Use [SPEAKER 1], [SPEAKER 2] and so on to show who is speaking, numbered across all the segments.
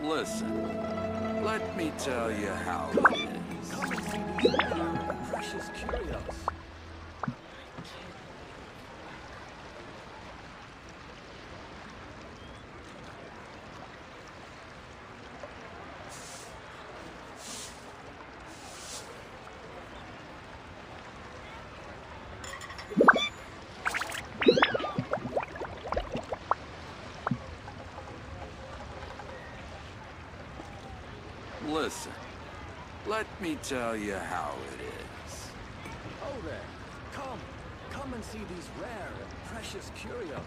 [SPEAKER 1] Listen, let me tell you how it is.
[SPEAKER 2] Come and see these rare and precious curios.
[SPEAKER 1] Listen, let me tell you how it is.
[SPEAKER 2] Oh there. Come and see these rare and precious curios.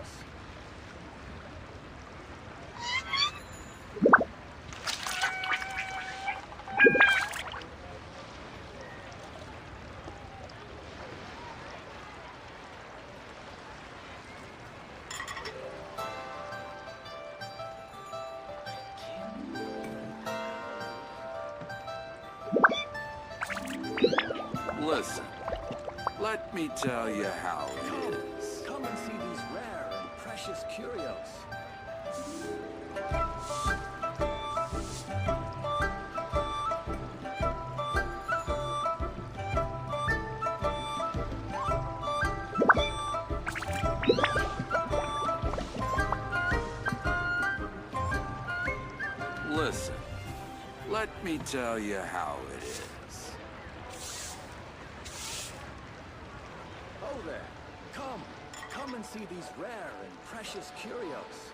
[SPEAKER 1] Listen, let me tell you how it is.
[SPEAKER 2] Come and see these rare and precious curios.
[SPEAKER 1] Listen, let me tell you how it is.
[SPEAKER 2] Oh there. Come and see these rare and precious curios.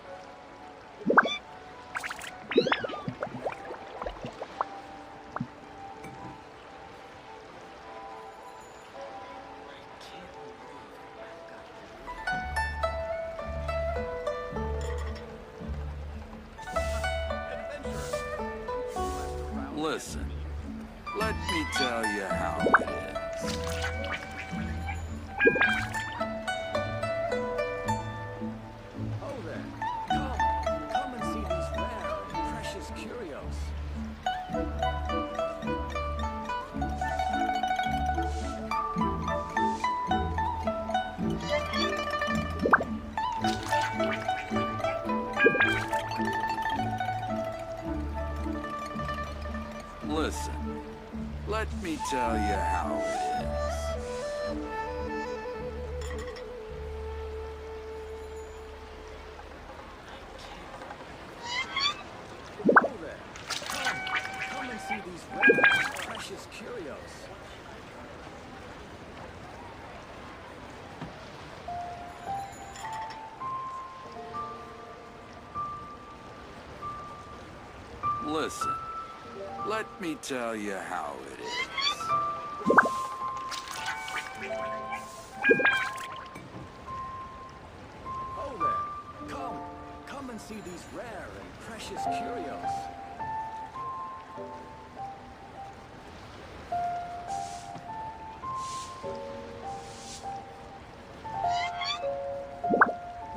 [SPEAKER 1] Listen, let me tell you how it is.
[SPEAKER 2] Oh there. Come and see these rare and precious curios.
[SPEAKER 1] Listen, let me tell you how it is.
[SPEAKER 2] Oh there. Come and see these rare and precious curios.
[SPEAKER 1] Listen, let me tell you how it is.
[SPEAKER 2] Oh there. Come and see these rare and precious curios.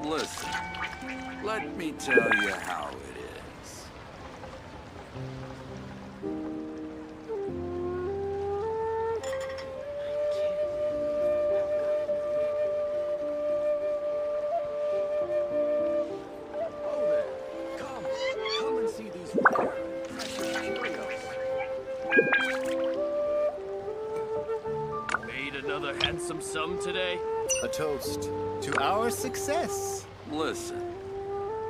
[SPEAKER 1] Listen, let me tell you how it is.
[SPEAKER 2] Oh there. Come and see these rare and precious curios.
[SPEAKER 3] Made another handsome sum today?
[SPEAKER 4] A toast to our success.
[SPEAKER 1] Listen,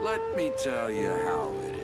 [SPEAKER 1] let me tell you how it is.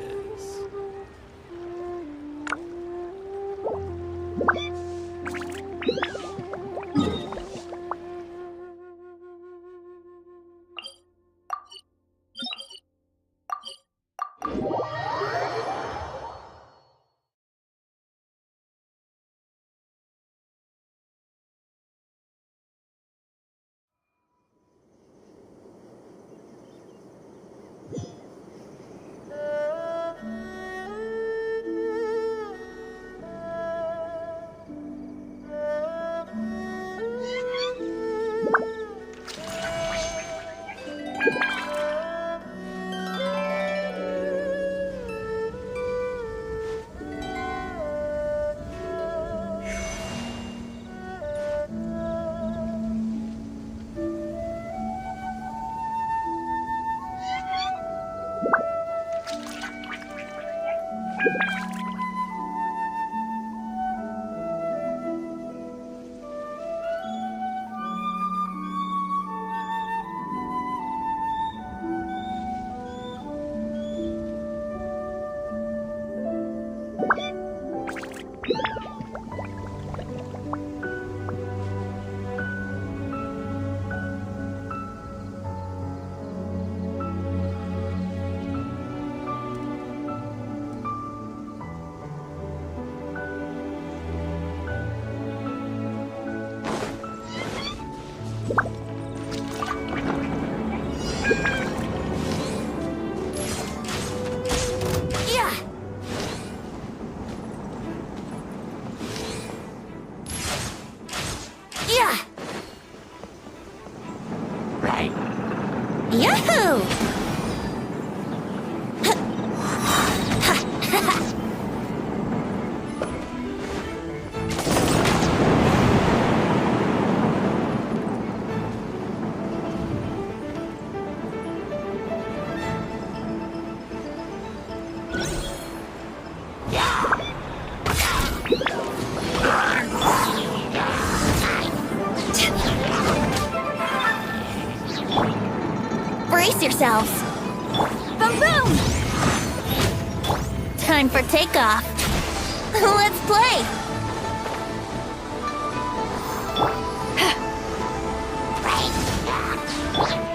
[SPEAKER 5] Yeah! Right. Yahoo! Brace yourselves! Boom boom! Time for takeoff! Let's play!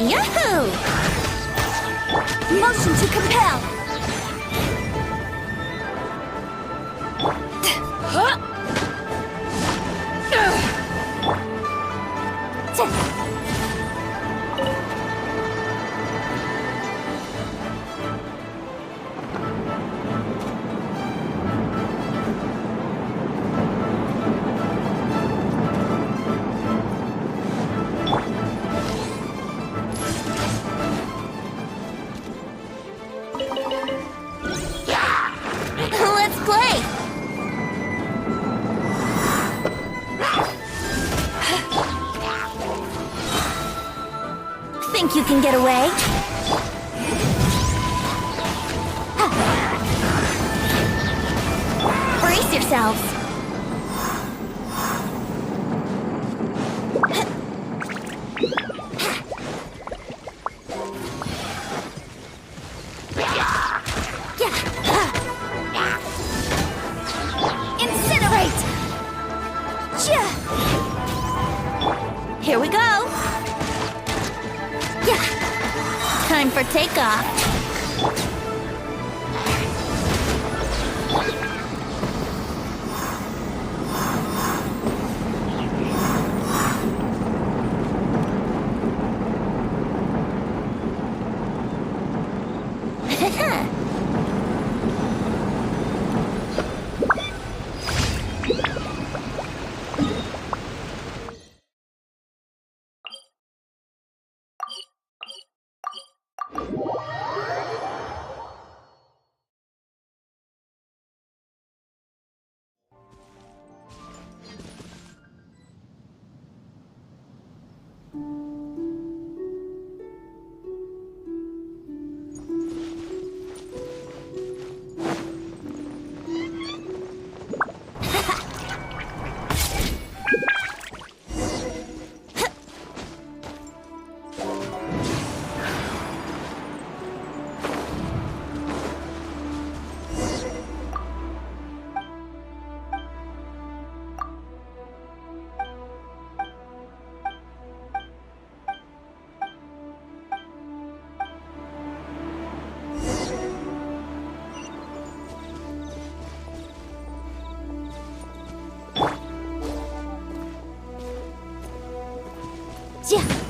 [SPEAKER 5] Yahoo! Motion to compel! Let's play! Think you can get away? Brace yourselves! Incinerate! Here we go! Yeah! Time for takeoff! Yeah.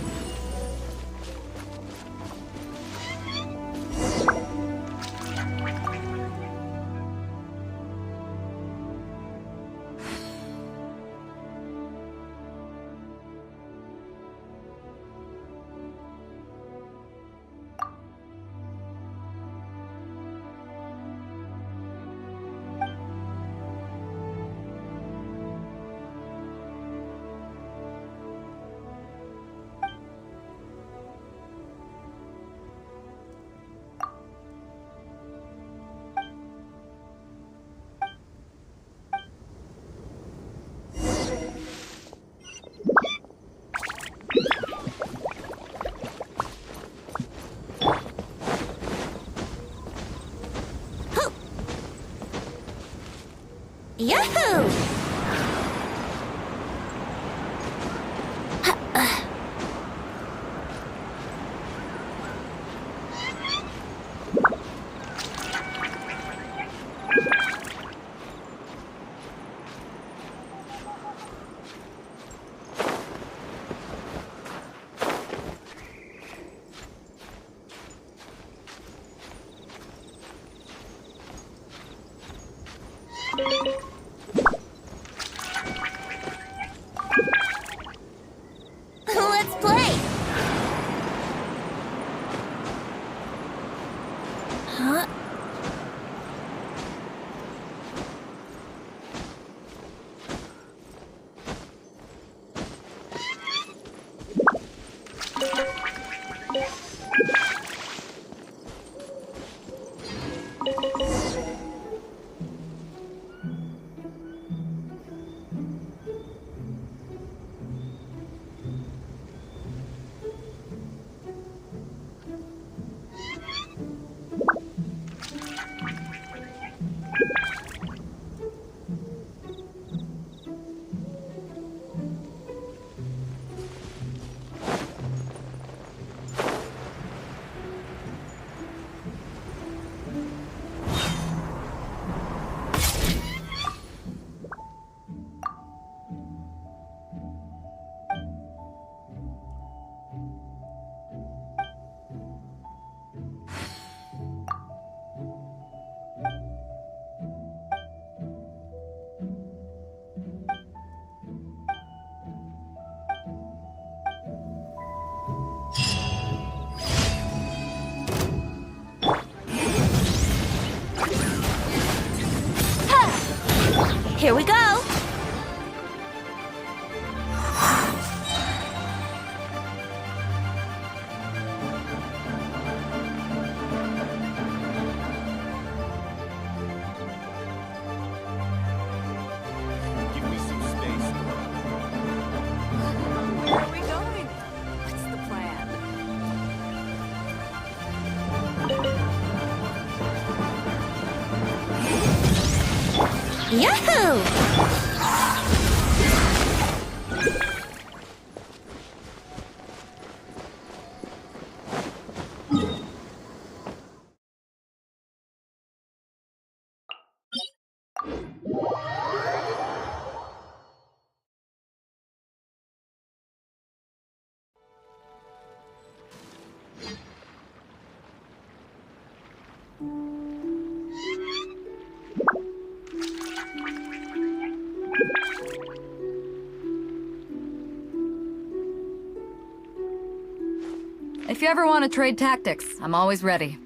[SPEAKER 5] Yahoo! Here we go!
[SPEAKER 4] Give me some space.
[SPEAKER 2] Where are we going? What's the plan?
[SPEAKER 5] Yahoo!
[SPEAKER 6] If you ever want to trade tactics, I'm always ready.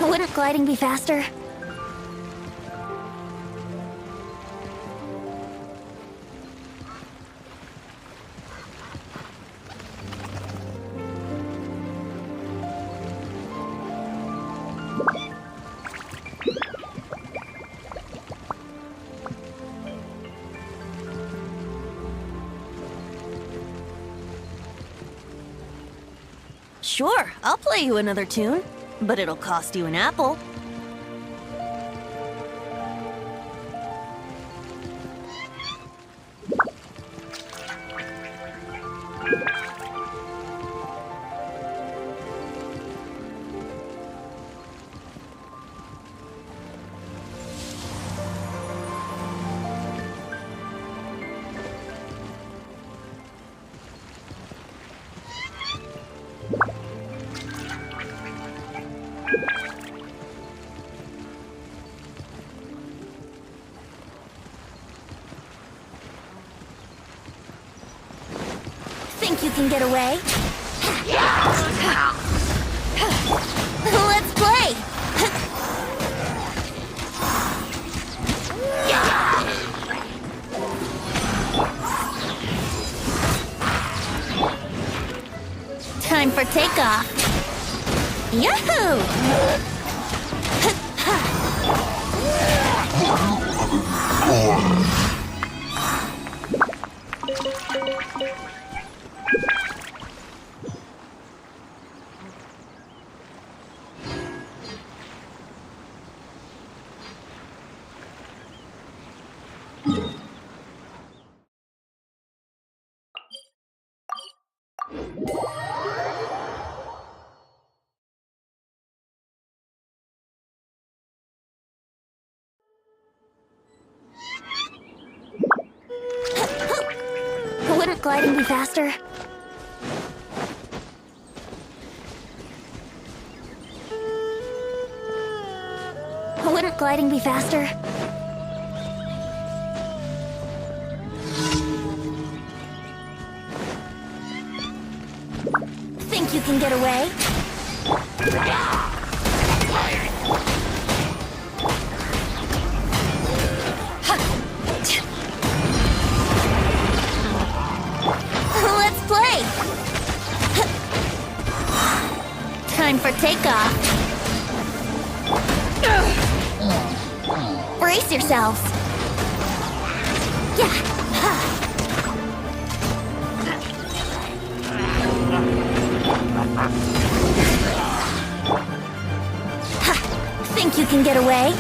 [SPEAKER 5] Wouldn't gliding be faster? Sure, I'll play you another tune, but it'll cost you an apple. Think you can get away? Let's play! Time for takeoff! Yahoo! Wouldn't gliding be faster? Wouldn't gliding be faster? Think you can get away? Let's play! Time for takeoff. Brace yourselves. Yeah. think you can get away?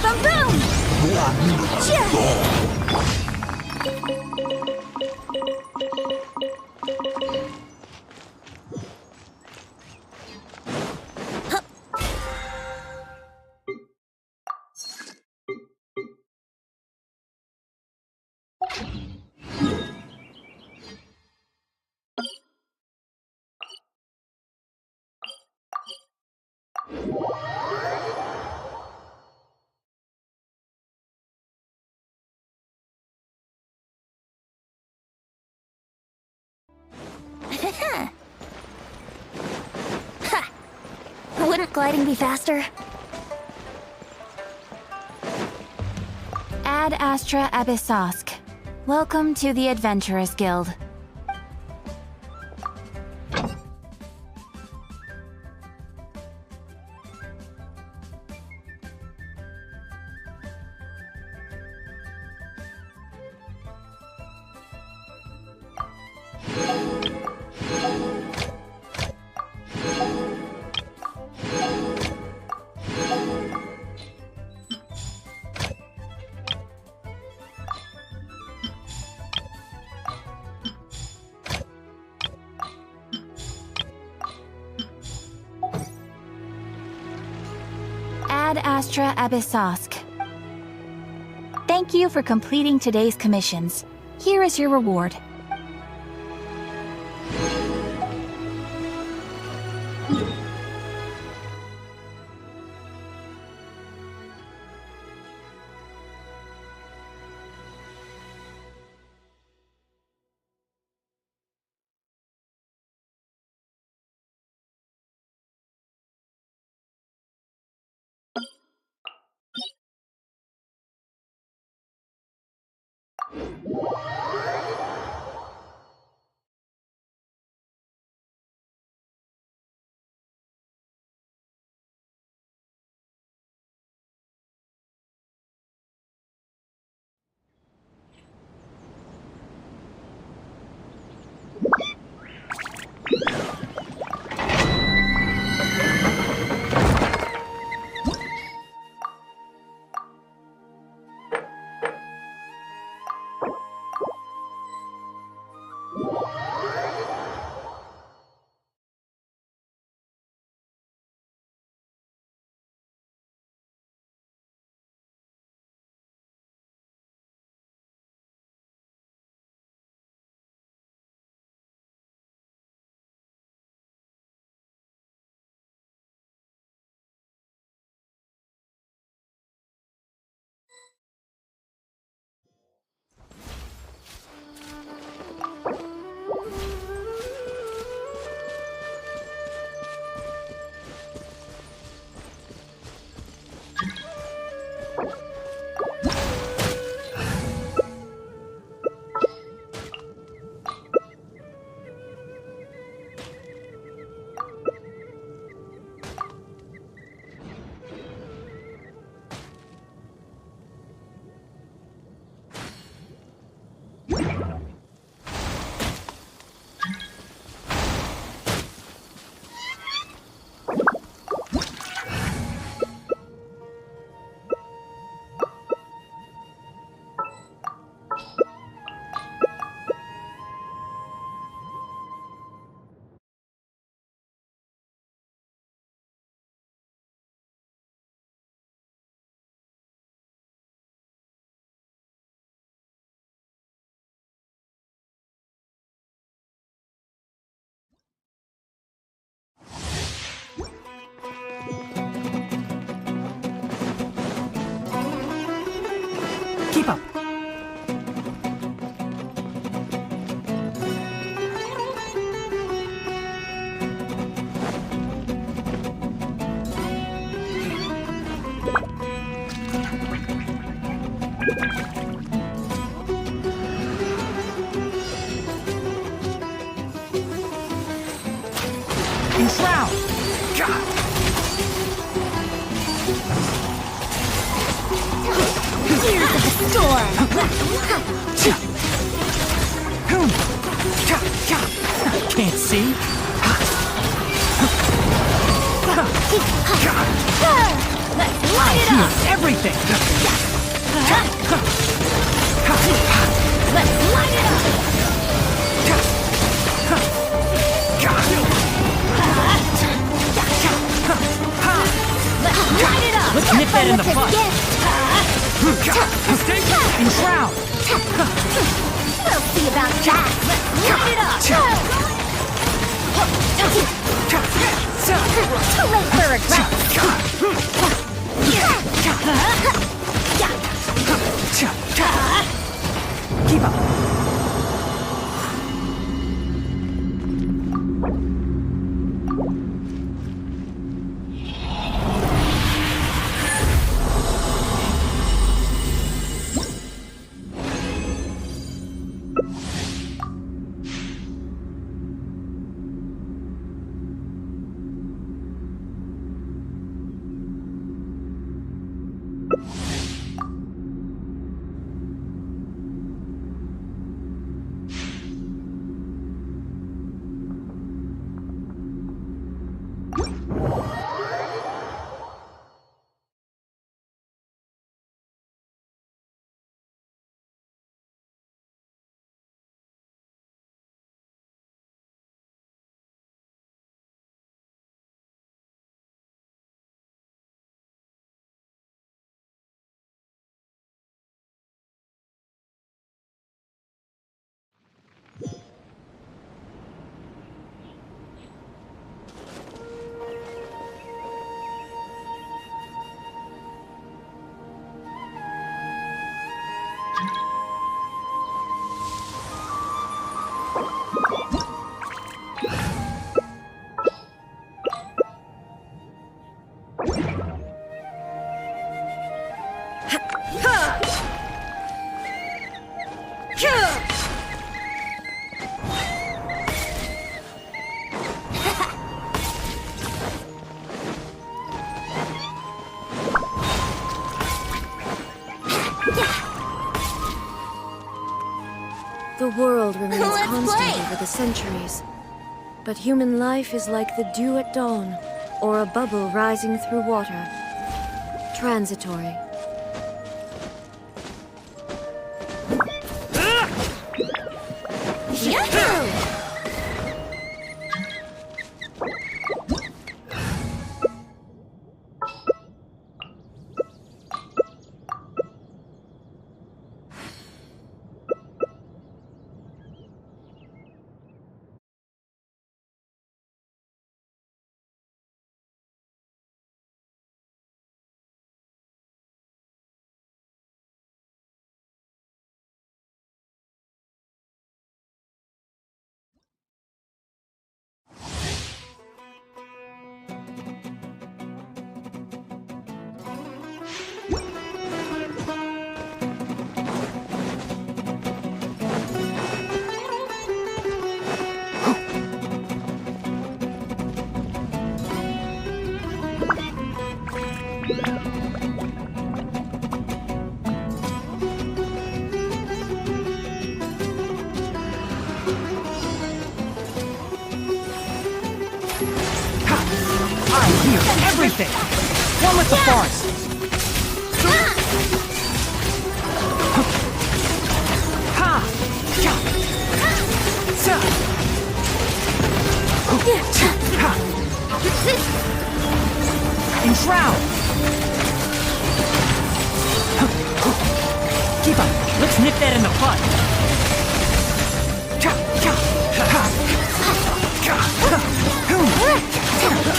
[SPEAKER 5] Boom boom! Wouldn't gliding be faster?
[SPEAKER 7] Ad Astra Abyssosk. Welcome to the Adventurers Guild. Ad Astra Abyssosk. Thank you for completing today's commissions. Here is your reward.
[SPEAKER 8] Keep up. Enshroud!
[SPEAKER 5] Here's the storm!
[SPEAKER 8] Can't see? I hear everything!
[SPEAKER 7] Let's light it up! Light it up!
[SPEAKER 8] Let's nip that in the bud! And shroud!
[SPEAKER 7] We'll see about that! Let's light it up! Too late for regret!
[SPEAKER 8] Keep up!
[SPEAKER 9] The world remains
[SPEAKER 7] Let's
[SPEAKER 9] constant
[SPEAKER 7] play.
[SPEAKER 9] over the centuries. But human life is like the dew at dawn, or a bubble rising through water. Transitory.
[SPEAKER 7] Yahoo!
[SPEAKER 8] I hear everything! One with the forest! Ha! In shroud! Keep up! Let's nip that in the bud!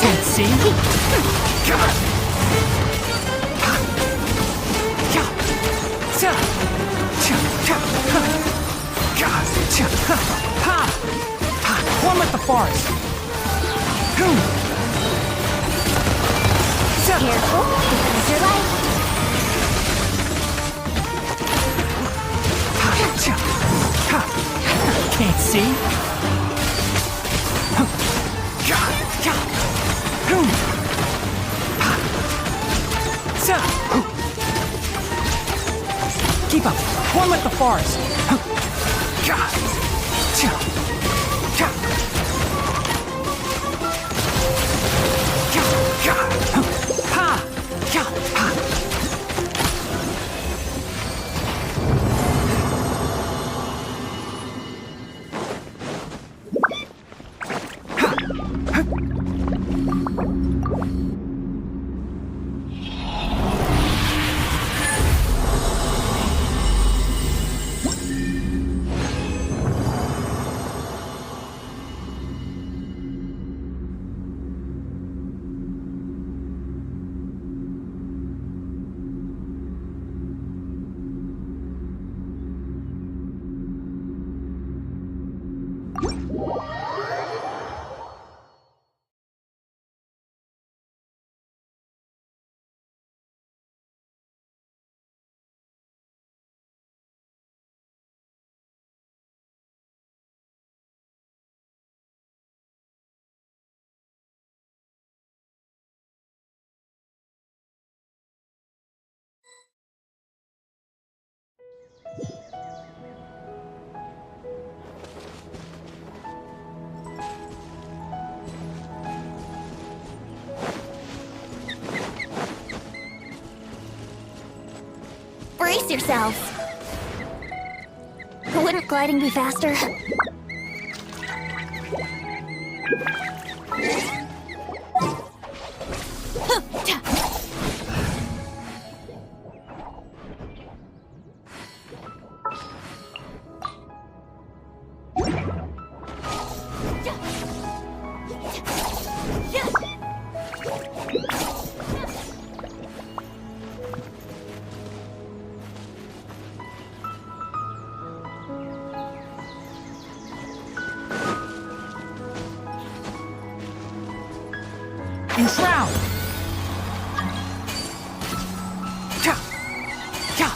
[SPEAKER 8] Can't see? One with the forest!
[SPEAKER 7] Careful, this is your life.
[SPEAKER 8] Can't see? Keep up! One with the forest!
[SPEAKER 7] Brace yourselves. Wouldn't gliding be faster?
[SPEAKER 8] Enshroud! Cha! Cha!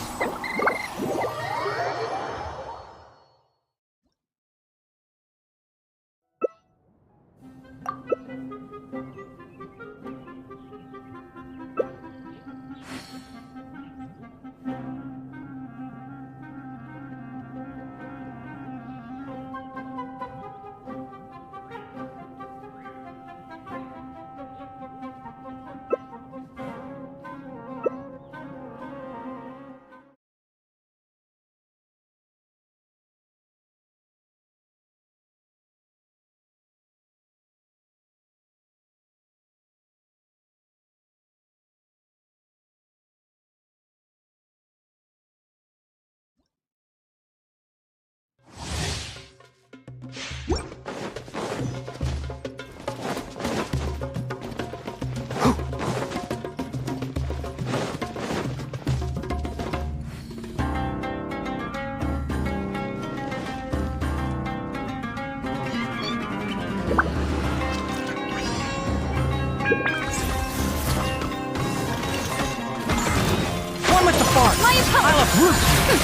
[SPEAKER 8] One with the farce! I'll uproot you!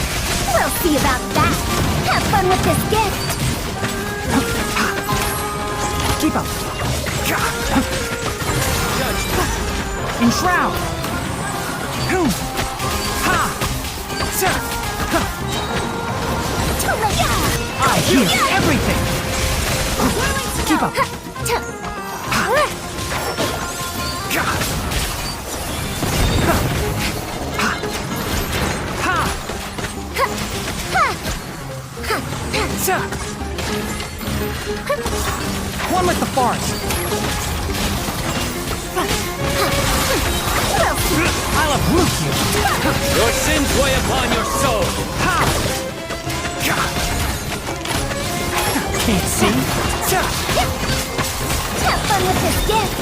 [SPEAKER 7] We'll see about that. Have fun with this gift.
[SPEAKER 8] Keep up! Enshroud! Hoom! Ha! Sa! I hear everything! Keep up! Sa! One with the farce! I'll uproot you!
[SPEAKER 3] Your sins weigh upon your soul.
[SPEAKER 8] Ha! Can't see? Sa!
[SPEAKER 7] Have fun with this gift.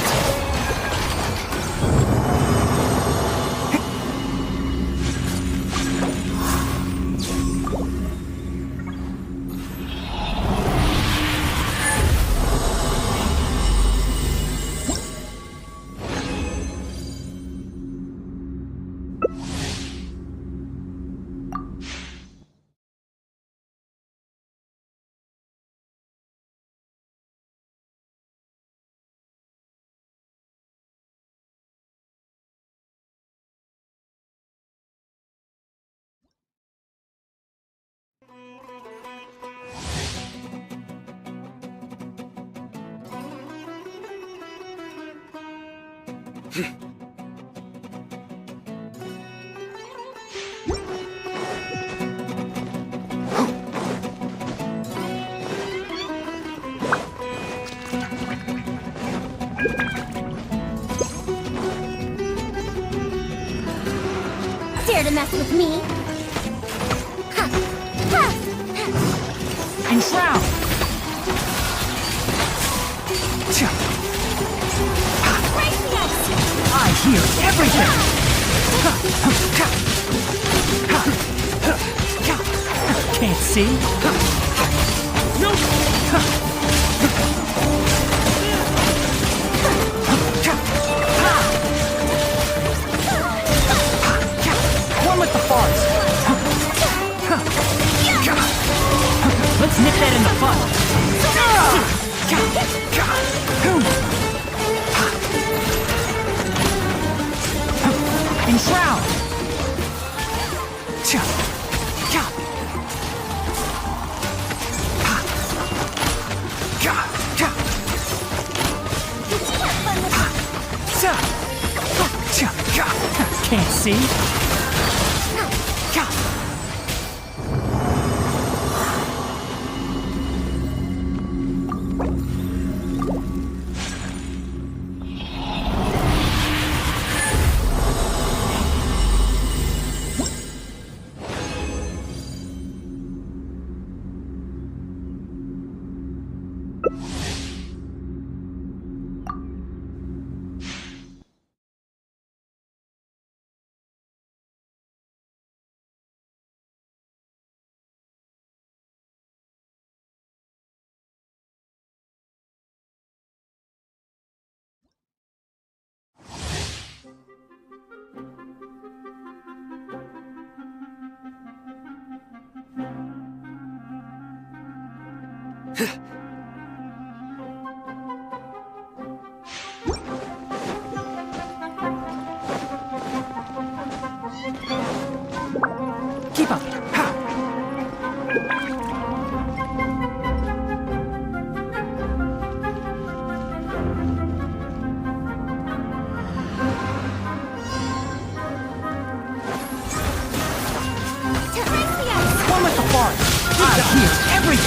[SPEAKER 7] Dare to mess with me? Ha! Ha!
[SPEAKER 8] Enshroud! I hear everything! Can't see? One with the farce! Let's nip that in the bud! Enshroud! Can't see?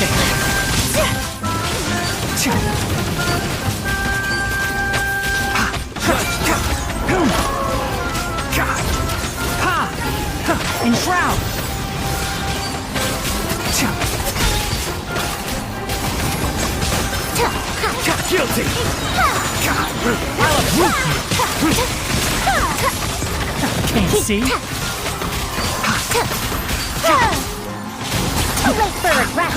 [SPEAKER 8] everything! Enshroud!
[SPEAKER 3] Guilty!
[SPEAKER 8] Can't see?
[SPEAKER 7] Too late for regret.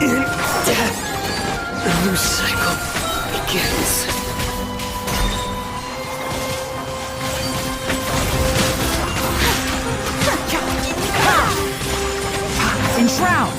[SPEAKER 3] In death, the new cycle begins.
[SPEAKER 8] Enshroud!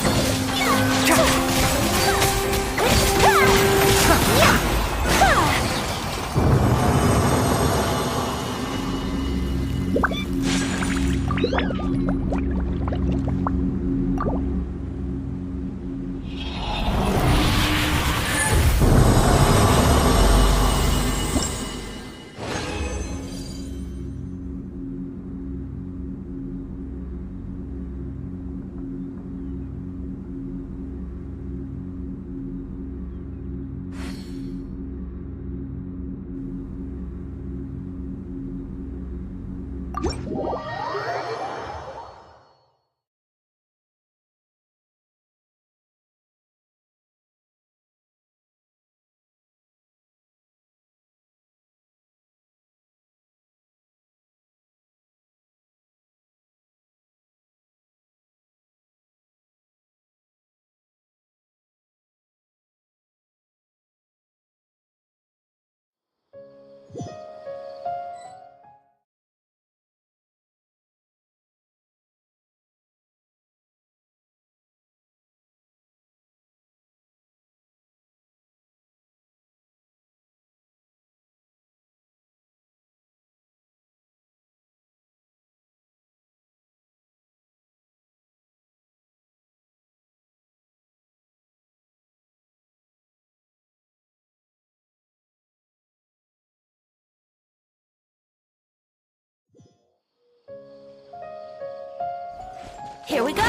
[SPEAKER 5] Here we go!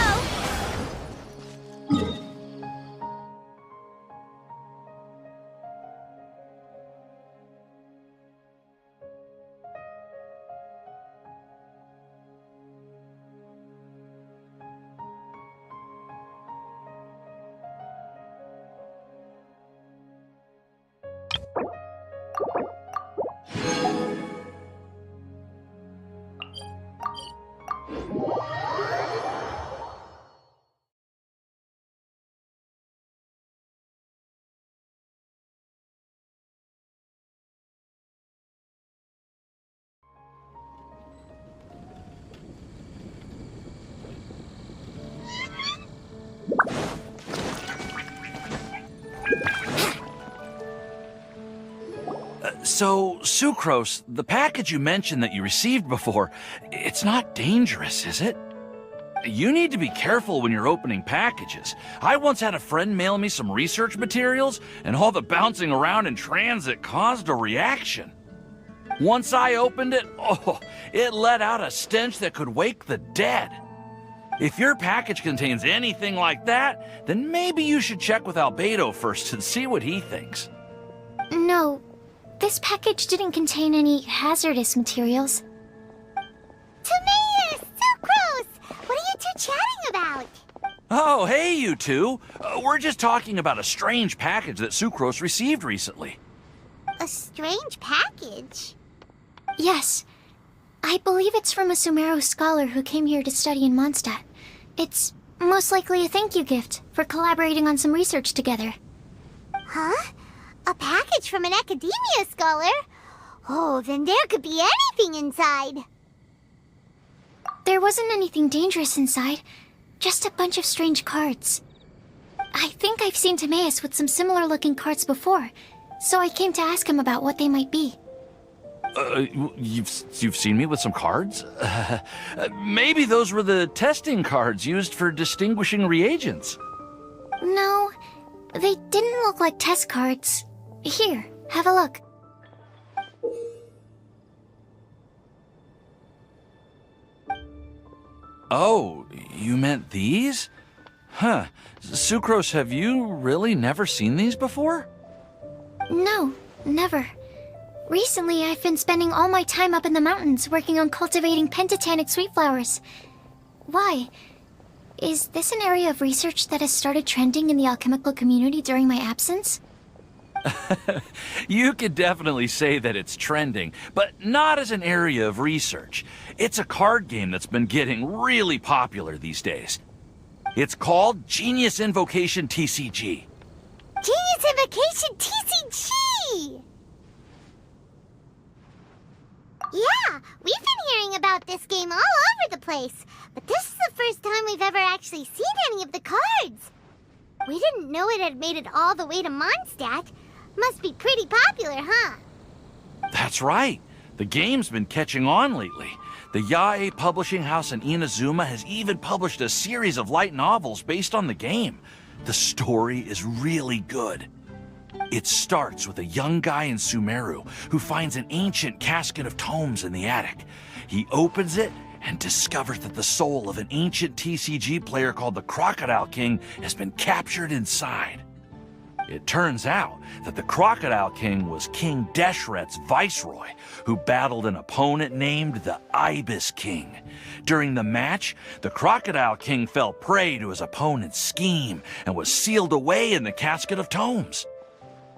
[SPEAKER 10] So, Sucrose, the package you mentioned that you received before, it's not dangerous, is it? You need to be careful when you're opening packages. I once had a friend mail me some research materials, and all the bouncing around in transit caused a reaction. Once I opened it, it let out a stench that could wake the dead. If your package contains anything like that, then maybe you should check with Albedo first and see what he thinks.
[SPEAKER 7] No, this package didn't contain any hazardous materials.
[SPEAKER 11] Timaeus! Sucrose! What are you two chatting about?
[SPEAKER 10] Oh, hey, you two. We're just talking about a strange package that Sucrose received recently.
[SPEAKER 11] A strange package?
[SPEAKER 7] Yes. I believe it's from a Sumeru scholar who came here to study in Mondstadt. It's most likely a thank you gift for collaborating on some research together.
[SPEAKER 11] Huh? A package from an academia scholar? Oh, then there could be anything inside.
[SPEAKER 7] There wasn't anything dangerous inside, just a bunch of strange cards. I think I've seen Timaeus with some similar-looking cards before, so I came to ask him about what they might be.
[SPEAKER 10] You've seen me with some cards? Maybe those were the testing cards used for distinguishing reagents.
[SPEAKER 7] No, they didn't look like test cards. Here, have a look.
[SPEAKER 10] Oh, you meant these? Huh. Sucrose, have you really never seen these before?
[SPEAKER 7] No, never. Recently, I've been spending all my time up in the mountains working on cultivating pentatonic sweet flowers. Why? Is this an area of research that has started trending in the alchemical community during my absence?
[SPEAKER 10] You could definitely say that it's trending, but not as an area of research. It's a card game that's been getting really popular these days. It's called Genius Invocation TCG.
[SPEAKER 11] Genius Invocation TCG! Yeah, we've been hearing about this game all over the place, but this is the first time we've ever actually seen any of the cards. We didn't know it had made it all the way to Mondstadt. Must be pretty popular, huh?
[SPEAKER 10] That's right. The game's been catching on lately. The Yae publishing house in Inazuma has even published a series of light novels based on the game. The story is really good. It starts with a young guy in Sumeru who finds an ancient casket of tomes in the attic. He opens it and discovers that the soul of an ancient TCG player called the Crocodile King has been captured inside. It turns out that the Crocodile King was King Deshret's viceroy, who battled an opponent named the Ibis King. During the match, the Crocodile King fell prey to his opponent's scheme and was sealed away in the casket of tomes.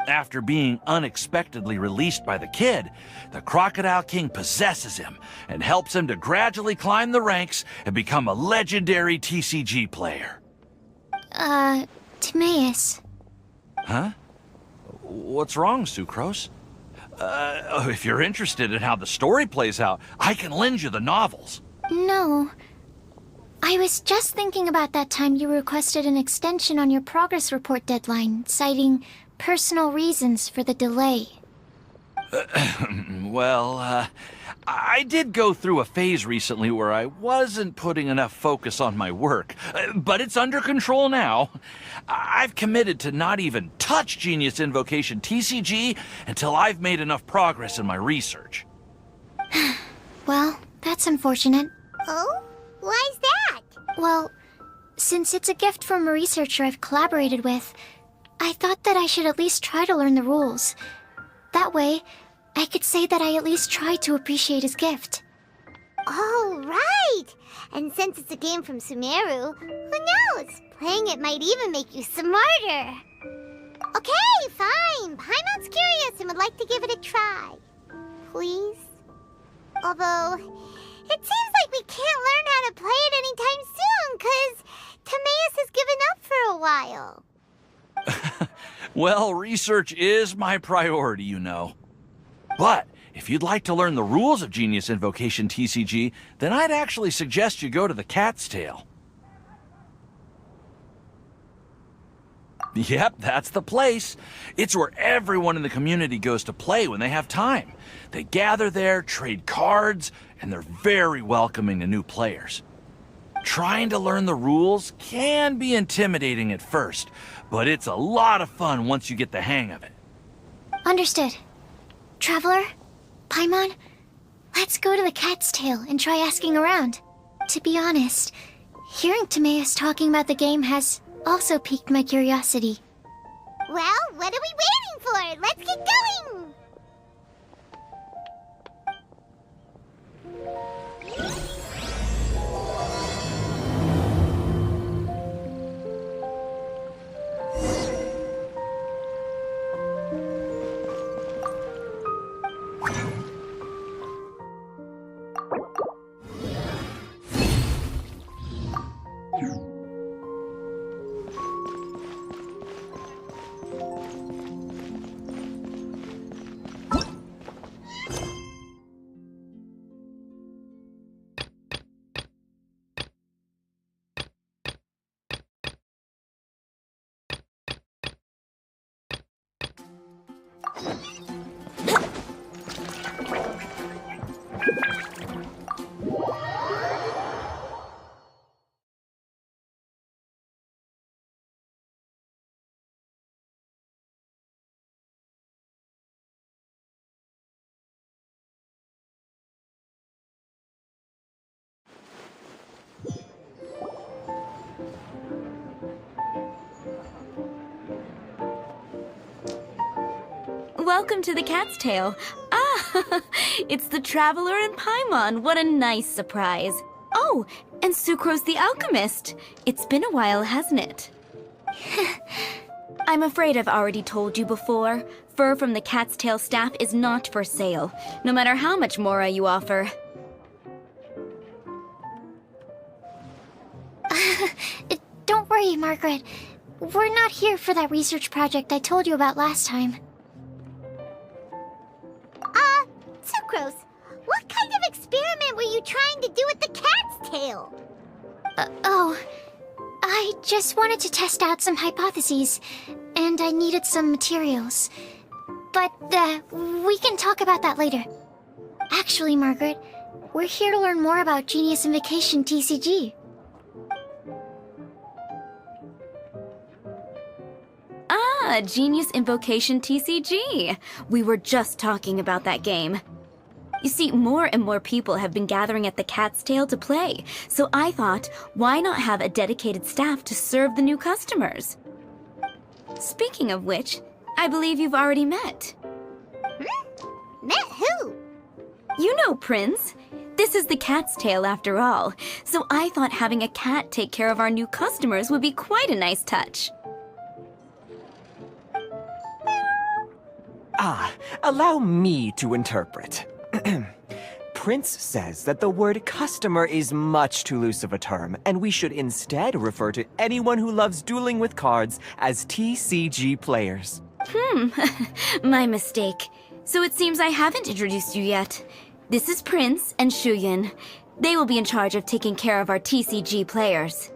[SPEAKER 10] After being unexpectedly released by the kid, the Crocodile King possesses him and helps him to gradually climb the ranks and become a legendary TCG player.
[SPEAKER 7] Timaeus.
[SPEAKER 10] Huh? What's wrong, Sucrose? If you're interested in how the story plays out, I can lend you the novels.
[SPEAKER 7] No. I was just thinking about that time you requested an extension on your progress report deadline, citing personal reasons for the delay.
[SPEAKER 10] Well, I did go through a phase recently where I wasn't putting enough focus on my work, but it's under control now. I've committed to not even touch Genius Invocation TCG until I've made enough progress in my research.
[SPEAKER 7] Well, that's unfortunate.
[SPEAKER 11] Oh? Why's that?
[SPEAKER 7] Well, since it's a gift from a researcher I've collaborated with, I thought that I should at least try to learn the rules. That way, I could say that I at least tried to appreciate his gift.
[SPEAKER 11] Oh, right! And since it's a game from Sumeru, who knows? Playing it might even make you smarter. Okay, fine. Paimon's curious and would like to give it a try. Please? Although, it seems like we can't learn how to play it anytime soon, 'cause Timaeus has given up for a while.
[SPEAKER 10] Well, research is my priority, you know. But if you'd like to learn the rules of Genius Invocation TCG, then I'd actually suggest you go to the Cat's Tail. Yep, that's the place. It's where everyone in the community goes to play when they have time. They gather there, trade cards, and they're very welcoming to new players. Trying to learn the rules can be intimidating at first, but it's a lot of fun once you get the hang of it.
[SPEAKER 7] Understood. Traveler, Paimon, let's go to the Cat's Tail and try asking around. To be honest, hearing Timaeus talking about the game has also piqued my curiosity.
[SPEAKER 11] Well, what are we waiting for? Let's get going!
[SPEAKER 5] welcome to the Cat's Tail. Ah, it's the Traveler and Paimon. What a nice surprise. Oh, and Sucrose the Alchemist. It's been a while, hasn't it? I'm afraid I've already told you before. Fur from the Cat's Tail staff is not for sale, no matter how much Mora you offer.
[SPEAKER 7] Don't worry, Margaret. We're not here for that research project I told you about last time.
[SPEAKER 11] Sucrose, what kind of experiment were you trying to do with the cat's tail?
[SPEAKER 7] I just wanted to test out some hypotheses, and I needed some materials. But, we can talk about that later. Actually, Margaret, we're here to learn more about Genius Invocation TCG.
[SPEAKER 5] Ah, Genius Invocation TCG. We were just talking about that game. You see, more and more people have been gathering at the Cat's Tail to play, so I thought, why not have a dedicated staff to serve the new customers? Speaking of which, I believe you've already met.
[SPEAKER 11] Met who?
[SPEAKER 5] You know Prince. This is the Cat's Tail after all, so I thought having a cat take care of our new customers would be quite a nice touch.
[SPEAKER 12] Allow me to interpret. Prince says that the word customer is much too loose of a term, and we should instead refer to anyone who loves dueling with cards as TCG players.
[SPEAKER 5] My mistake. So it seems I haven't introduced you yet. This is Prince and Shuyan. They will be in charge of taking care of our TCG players.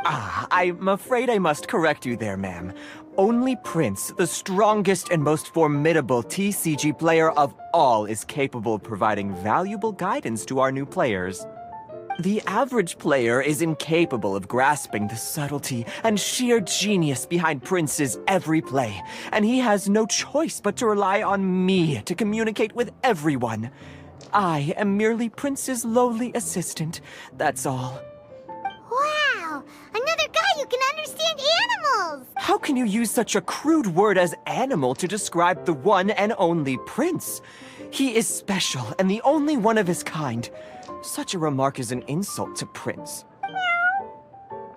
[SPEAKER 12] I'm afraid I must correct you there, ma'am. Only Prince, the strongest and most formidable TCG player of all, is capable of providing valuable guidance to our new players. The average player is incapable of grasping the subtlety and sheer genius behind Prince's every play, and he has no choice but to rely on me to communicate with everyone. I am merely Prince's lowly assistant, that's all.
[SPEAKER 11] Wow! Another guy who can understand animals!
[SPEAKER 12] How can you use such a crude word as animal to describe the one and only Prince? He is special and the only one of his kind. Such a remark is an insult to Prince.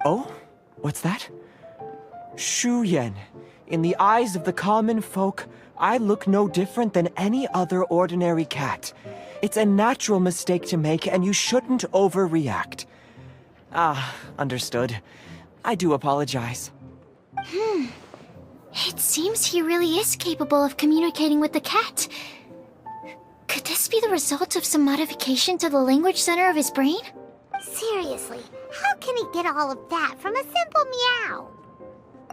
[SPEAKER 12] Oh? What's that? Shuyan. In the eyes of the common folk, I look no different than any other ordinary cat. It's a natural mistake to make, and you shouldn't overreact. Understood. I do apologize.
[SPEAKER 7] It seems he really is capable of communicating with the cat. Could this be the result of some modification to the language center of his brain?
[SPEAKER 11] Seriously, how can he get all of that from a simple meow?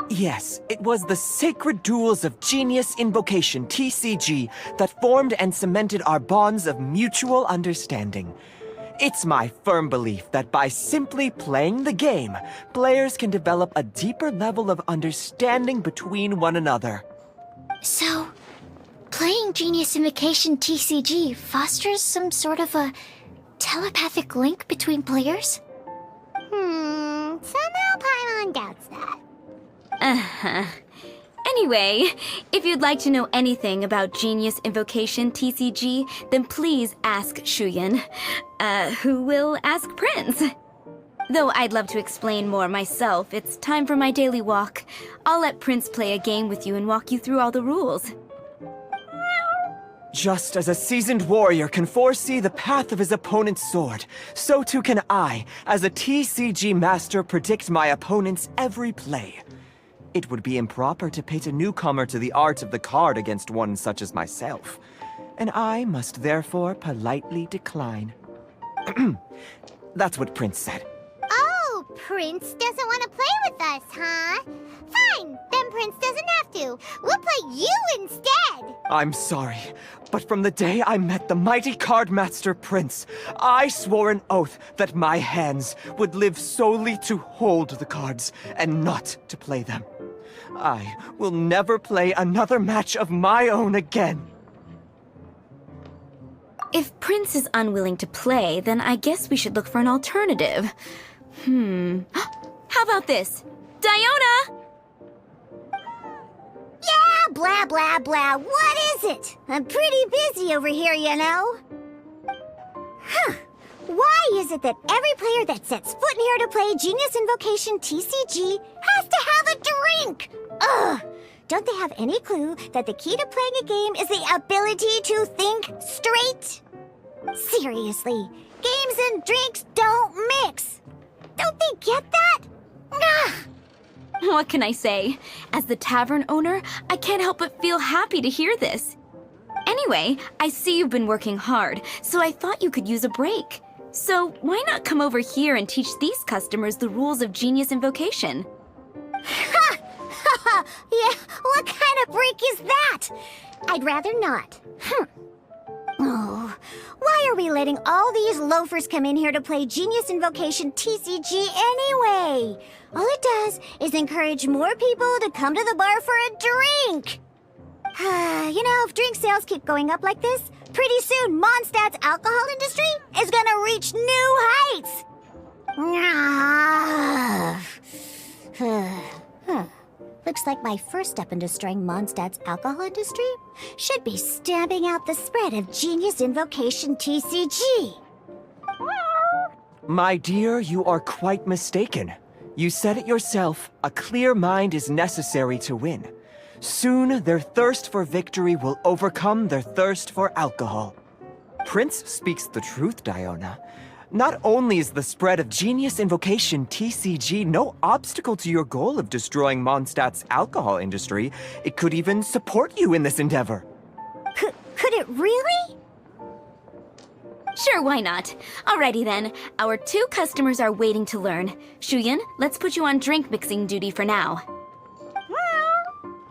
[SPEAKER 12] Yes, it was the sacred duels of Genius Invocation TCG that formed and cemented our bonds of mutual understanding. It's my firm belief that by simply playing the game, players can develop a deeper level of understanding between one another.
[SPEAKER 7] So, playing Genius Invocation TCG fosters some sort of a telepathic link between players?
[SPEAKER 11] Somehow Paimon doubts that.
[SPEAKER 5] Anyway, if you'd like to know anything about Genius Invocation TCG, then please ask Shuyan, who will ask Prince. Though I'd love to explain more myself, it's time for my daily walk. I'll let Prince play a game with you and walk you through all the rules.
[SPEAKER 12] Just as a seasoned warrior can foresee the path of his opponent's sword, so too can I, as a TCG master, predict my opponent's every play. It would be improper to pit a newcomer to the art of the card against one such as myself, and I must therefore politely decline. That's what Prince said.
[SPEAKER 11] Oh, Prince doesn't want to play with us, huh? Fine, then Prince doesn't have to. We'll play you instead.
[SPEAKER 12] I'm sorry, but from the day I met the mighty card master Prince, I swore an oath that my hands would live solely to hold the cards and not to play them. I will never play another match of my own again.
[SPEAKER 5] If Prince is unwilling to play, then I guess we should look for an alternative. How about this? Diona!
[SPEAKER 11] Yeah, blah, blah, blah. What is it? I'm pretty busy over here, you know. Huh. Why is it that every player that sets foot in here to play Genius Invocation TCG has to have a drink? Ugh! Don't they have any clue that the key to playing a game is the ability to think straight? Seriously, games and drinks don't mix. Don't they get that? Ugh!
[SPEAKER 5] What can I say? As the tavern owner, I can't help but feel happy to hear this. Anyway, I see you've been working hard, so I thought you could use a break. So why not come over here and teach these customers the rules of Genius Invocation?
[SPEAKER 11] Ha! Ha ha! Yeah, what kind of break is that? I'd rather not. Oh, why are we letting all these loafers come in here to play Genius Invocation TCG anyway? All it does is encourage more people to come to the bar for a drink. You know, if drink sales keep going up like this, pretty soon Mondstadt's alcohol industry is gonna reach new heights. Looks like my first step in destroying Mondstadt's alcohol industry should be stamping out the spread of Genius Invocation TCG.
[SPEAKER 12] My dear, you are quite mistaken. You said it yourself, a clear mind is necessary to win. Soon, their thirst for victory will overcome their thirst for alcohol. Prince speaks the truth, Diona. Not only is the spread of Genius Invocation TCG no obstacle to your goal of destroying Mondstadt's alcohol industry, it could even support you in this endeavor.
[SPEAKER 11] Could it really?
[SPEAKER 5] Sure, why not? Alrighty then, our 2 customers are waiting to learn. Shuyan, let's put you on drink mixing duty for now.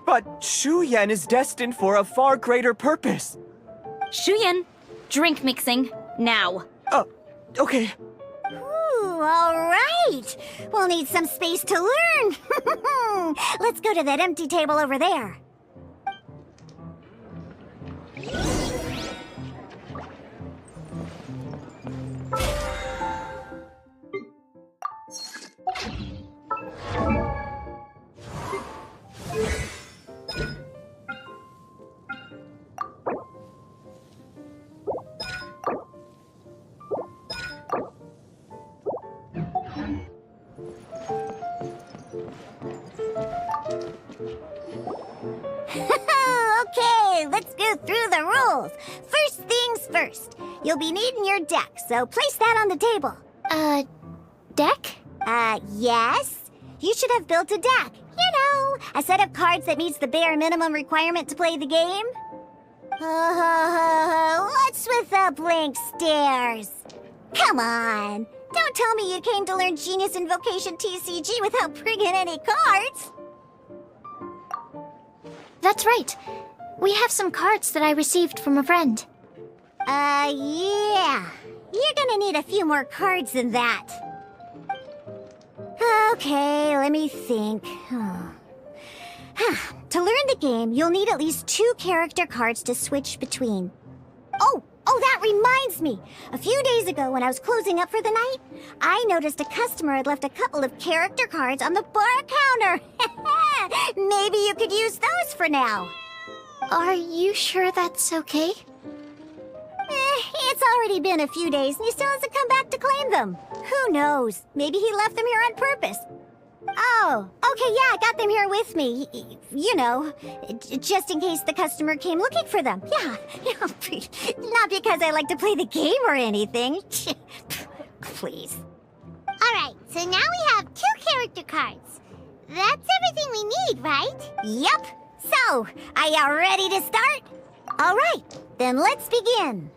[SPEAKER 12] But Shuyan is destined for a far greater purpose.
[SPEAKER 5] Shuyan, drink mixing, now.
[SPEAKER 12] Okay.
[SPEAKER 11] Ooh, all right. We'll need some space to learn. Let's go to that empty table over there. Okay, let's go through the rules. First things first. You'll be needing your deck, so place that on the table.
[SPEAKER 7] Deck?
[SPEAKER 11] Yes. You should have built a deck. You know, a set of cards that meets the bare minimum requirement to play the game. What's with the blank stares? Come on. Don't tell me you came to learn Genius Invocation TCG without bringing any cards.
[SPEAKER 7] That's right. We have some cards that I received from a friend.
[SPEAKER 11] Yeah. You're gonna need a few more cards than that. Okay, let me think. To learn the game, you'll need at least 2 character cards to switch between. Oh, that reminds me. A few days ago, when I was closing up for the night, I noticed a customer had left a couple of character cards on the bar counter. Maybe you could use those for now.
[SPEAKER 7] Are you sure that's okay?
[SPEAKER 11] It's already been a few days and he still hasn't come back to claim them. Who knows? Maybe he left them here on purpose. Oh, okay, yeah, I got them here with me. You know, just in case the customer came looking for them. Yeah, not because I like to play the game or anything. Please. All right, so now we have 2 character cards. That's everything we need, right? Yep. So, are you ready to start? All right, then let's begin.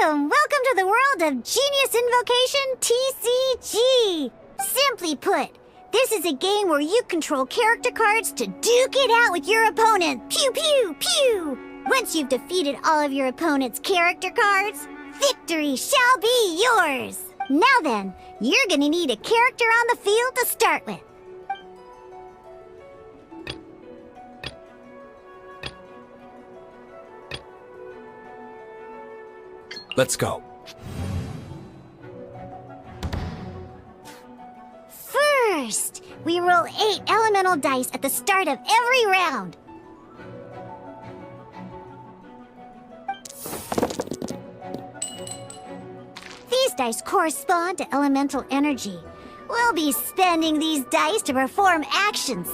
[SPEAKER 11] Welcome to the world of Genius Invocation TCG! Simply put, this is a game where you control character cards to duke it out with your opponent. Pew, pew, pew! Once you've defeated all of your opponent's character cards, victory shall be yours! Now then, you're gonna need a character on the field to start with.
[SPEAKER 3] Let's go.
[SPEAKER 11] First, we roll 8 elemental dice at the start of every round. These dice correspond to elemental energy. We'll be spending these dice to perform actions.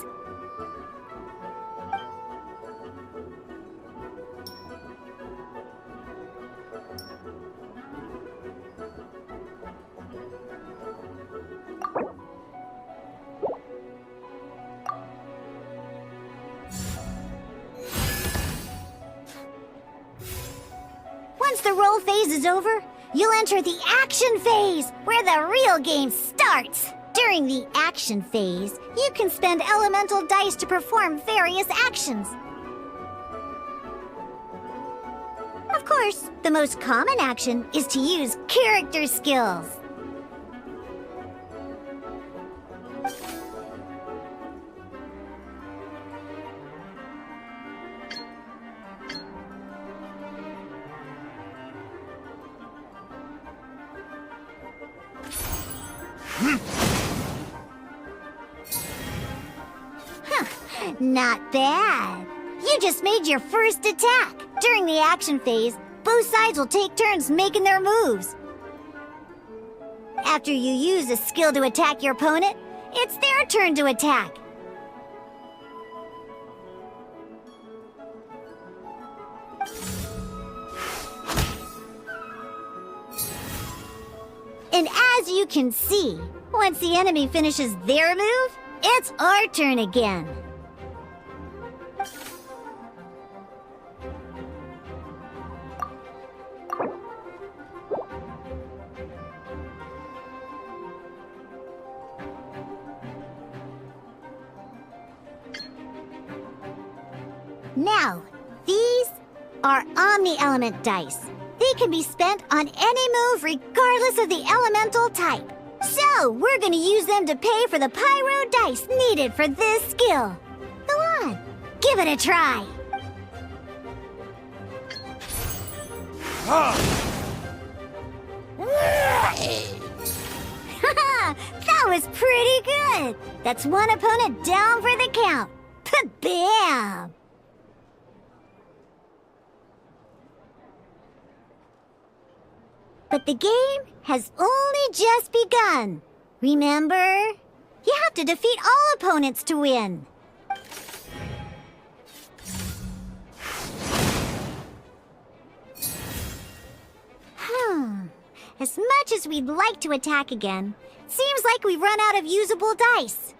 [SPEAKER 11] Once the roll phase is over, you'll enter the action phase, where the real game starts. During the action phase, you can spend elemental dice to perform various actions. Of course, the most common action is to use character skills. Not bad. You just made your first attack. During the action phase, both sides will take turns making their moves. After you use a skill to attack your opponent, it's their turn to attack. And as you can see, once the enemy finishes their move, it's our turn again. Now, these are Omni-Element dice. They can be spent on any move regardless of the elemental type. So, we're gonna use them to pay for the pyro dice needed for this skill. Go on, give it a try. That was pretty good. That's one opponent down for the count. Bam! But the game has only just begun. Remember? You have to defeat all opponents to win. As much as we'd like to attack again, it seems like we've run out of usable dice.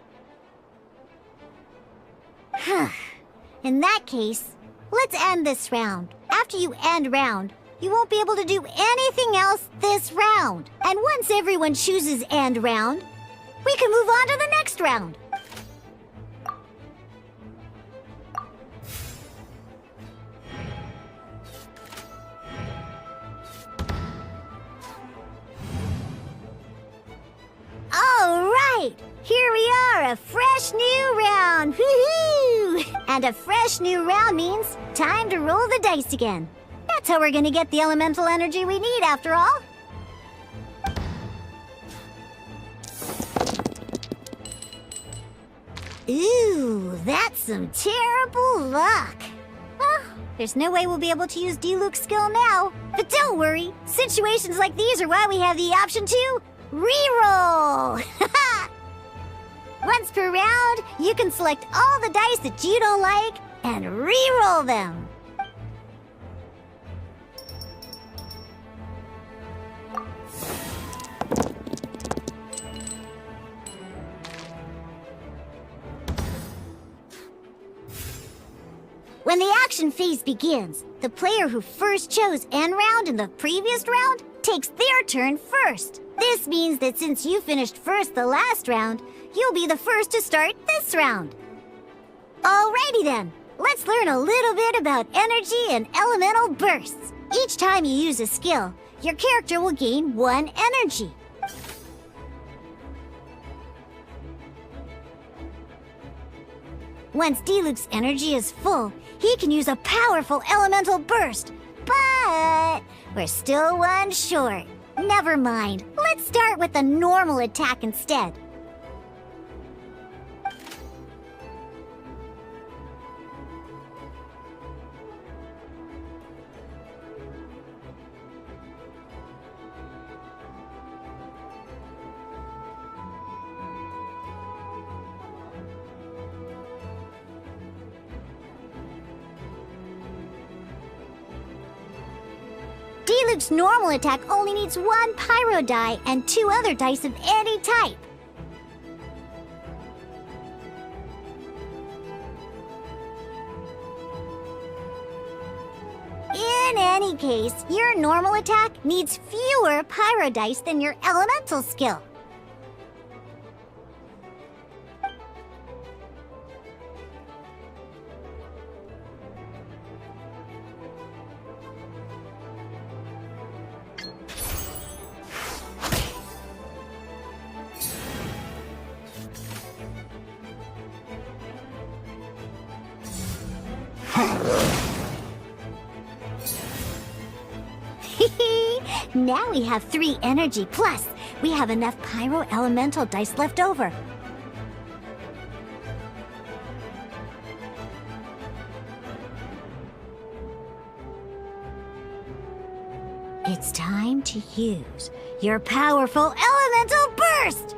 [SPEAKER 11] In that case, let's end this round. After you end round, you won't be able to do anything else this round. And once everyone chooses end round, we can move on to the next round. All right, here we are, a fresh new round. Woohoo! And a fresh new round means time to roll the dice again. That's how we're gonna get the elemental energy we need, after all. Ooh, that's some terrible luck. Well, there's no way we'll be able to use Diluc's skill now. But don't worry, situations like these are why we have the option to reroll. Once per round, you can select all the dice that you don't like and reroll them. When the action phase begins, the player who first chose end round in the previous round takes their turn first. This means that since you finished first the last round, you'll be the first to start this round. Alrighty then, let's learn a little bit about energy and elemental bursts. Each time you use a skill, your character will gain 1 energy. Once Diluc's energy is full, he can use a powerful elemental burst. But We're still one short. Never mind. Let's start with the normal attack instead. Diluc's normal attack only needs 1 pyro die and 2 other dice of any type. In any case, your normal attack needs fewer pyro dice than your elemental skill. Now we have 3 energy, plus we have enough pyro elemental dice left over. It's time to use your powerful elemental burst!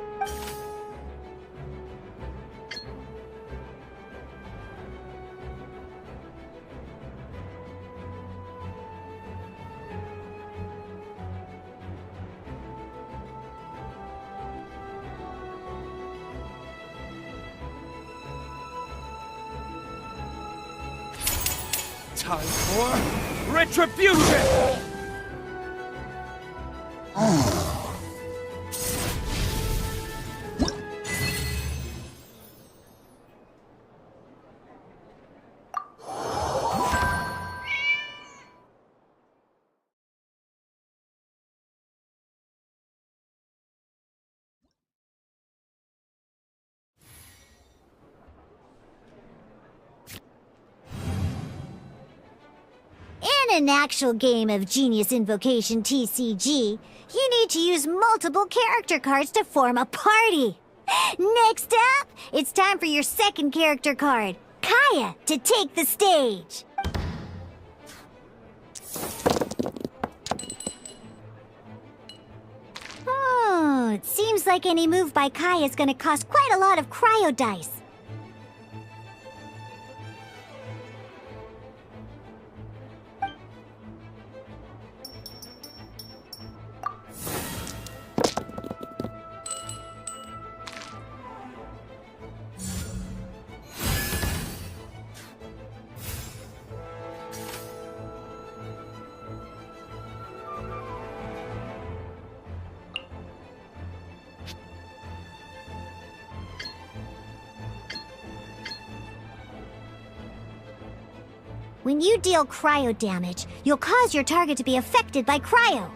[SPEAKER 4] Time for retribution!
[SPEAKER 11] In an actual game of Genius Invocation TCG, you need to use multiple character cards to form a party. Next up, it's time for your second character card, Kaya, to take the stage. It seems like any move by Kaya is going to cost quite a lot of cryo dice. When you deal cryo damage, you'll cause your target to be affected by cryo.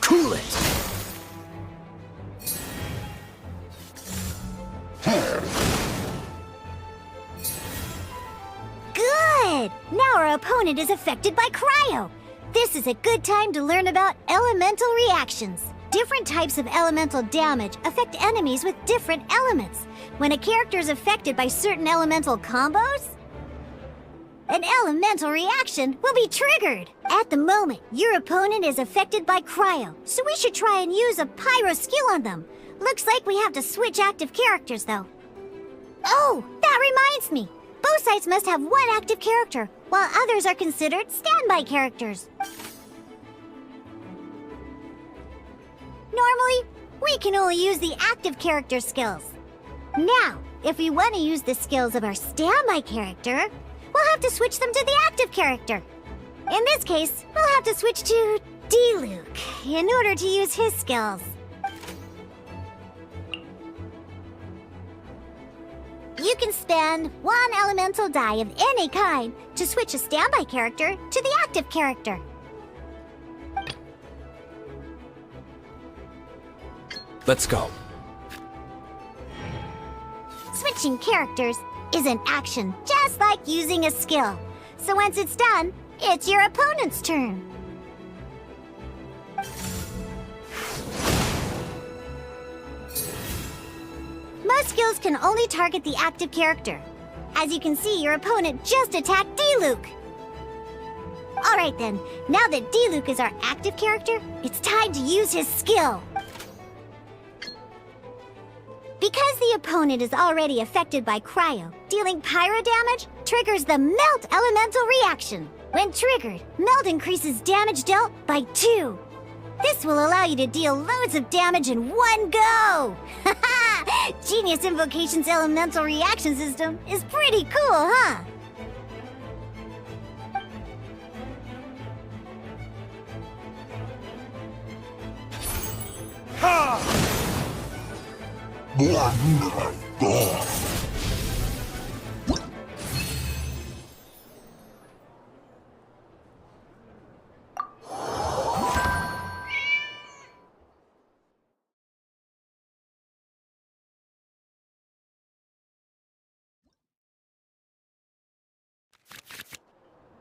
[SPEAKER 3] Cool it!
[SPEAKER 11] Good! Now our opponent is affected by cryo. This is a good time to learn about elemental reactions. Different types of elemental damage affect enemies with different elements. When a character is affected by certain elemental combos, an elemental reaction will be triggered. At the moment, your opponent is affected by cryo, so we should try and use a pyro skill on them. Looks like we have to switch active characters, though. Oh, that reminds me. Both sides must have 1 active character, while others are considered standby characters. Normally, we can only use the active character skills. Now, if we want to use the skills of our standby character, we'll have to switch them to the active character. In this case, we'll have to switch to Diluc in order to use his skills. You can spend 1 elemental die of any kind to switch a standby character to the active character.
[SPEAKER 3] Let's go.
[SPEAKER 11] Switching characters is an action, just like using a skill. So once it's done, it's your opponent's turn. Most skills can only target the active character. As you can see, your opponent just attacked Diluc. Alright then, now that Diluc is our active character, it's time to use his skill. Because the opponent is already affected by Cryo, dealing pyro damage triggers the Melt Elemental reaction. When triggered, Melt increases damage dealt by 2. This will allow you to deal loads of damage in one go! Haha! Genius Invocation's elemental reaction system is pretty cool, huh?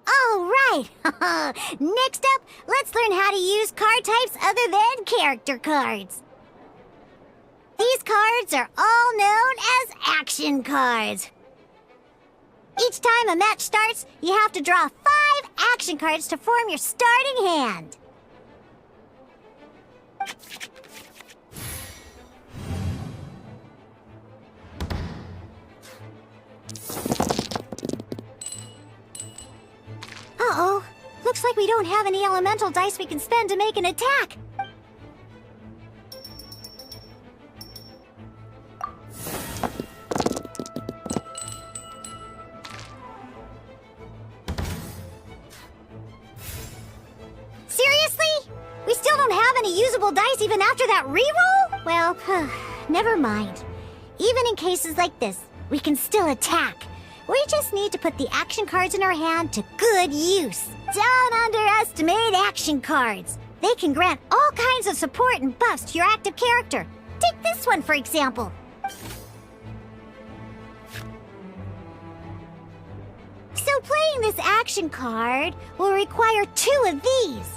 [SPEAKER 11] Alright! Next up, let's learn how to use card types other than character cards. These cards are all known as action cards. Each time a match starts, you have to draw 5 action cards to form your starting hand. Uh-oh. Looks like we don't have any elemental dice we can spend to make an attack. Seriously? We still don't have any usable dice even after that reroll? Well, never mind. Even in cases like this, we can still attack. We just need to put the action cards in our hand to good use. Don't underestimate action cards. They can grant all kinds of support and buffs to your active character. Take this one, for example. So playing this action card will require 2 of these.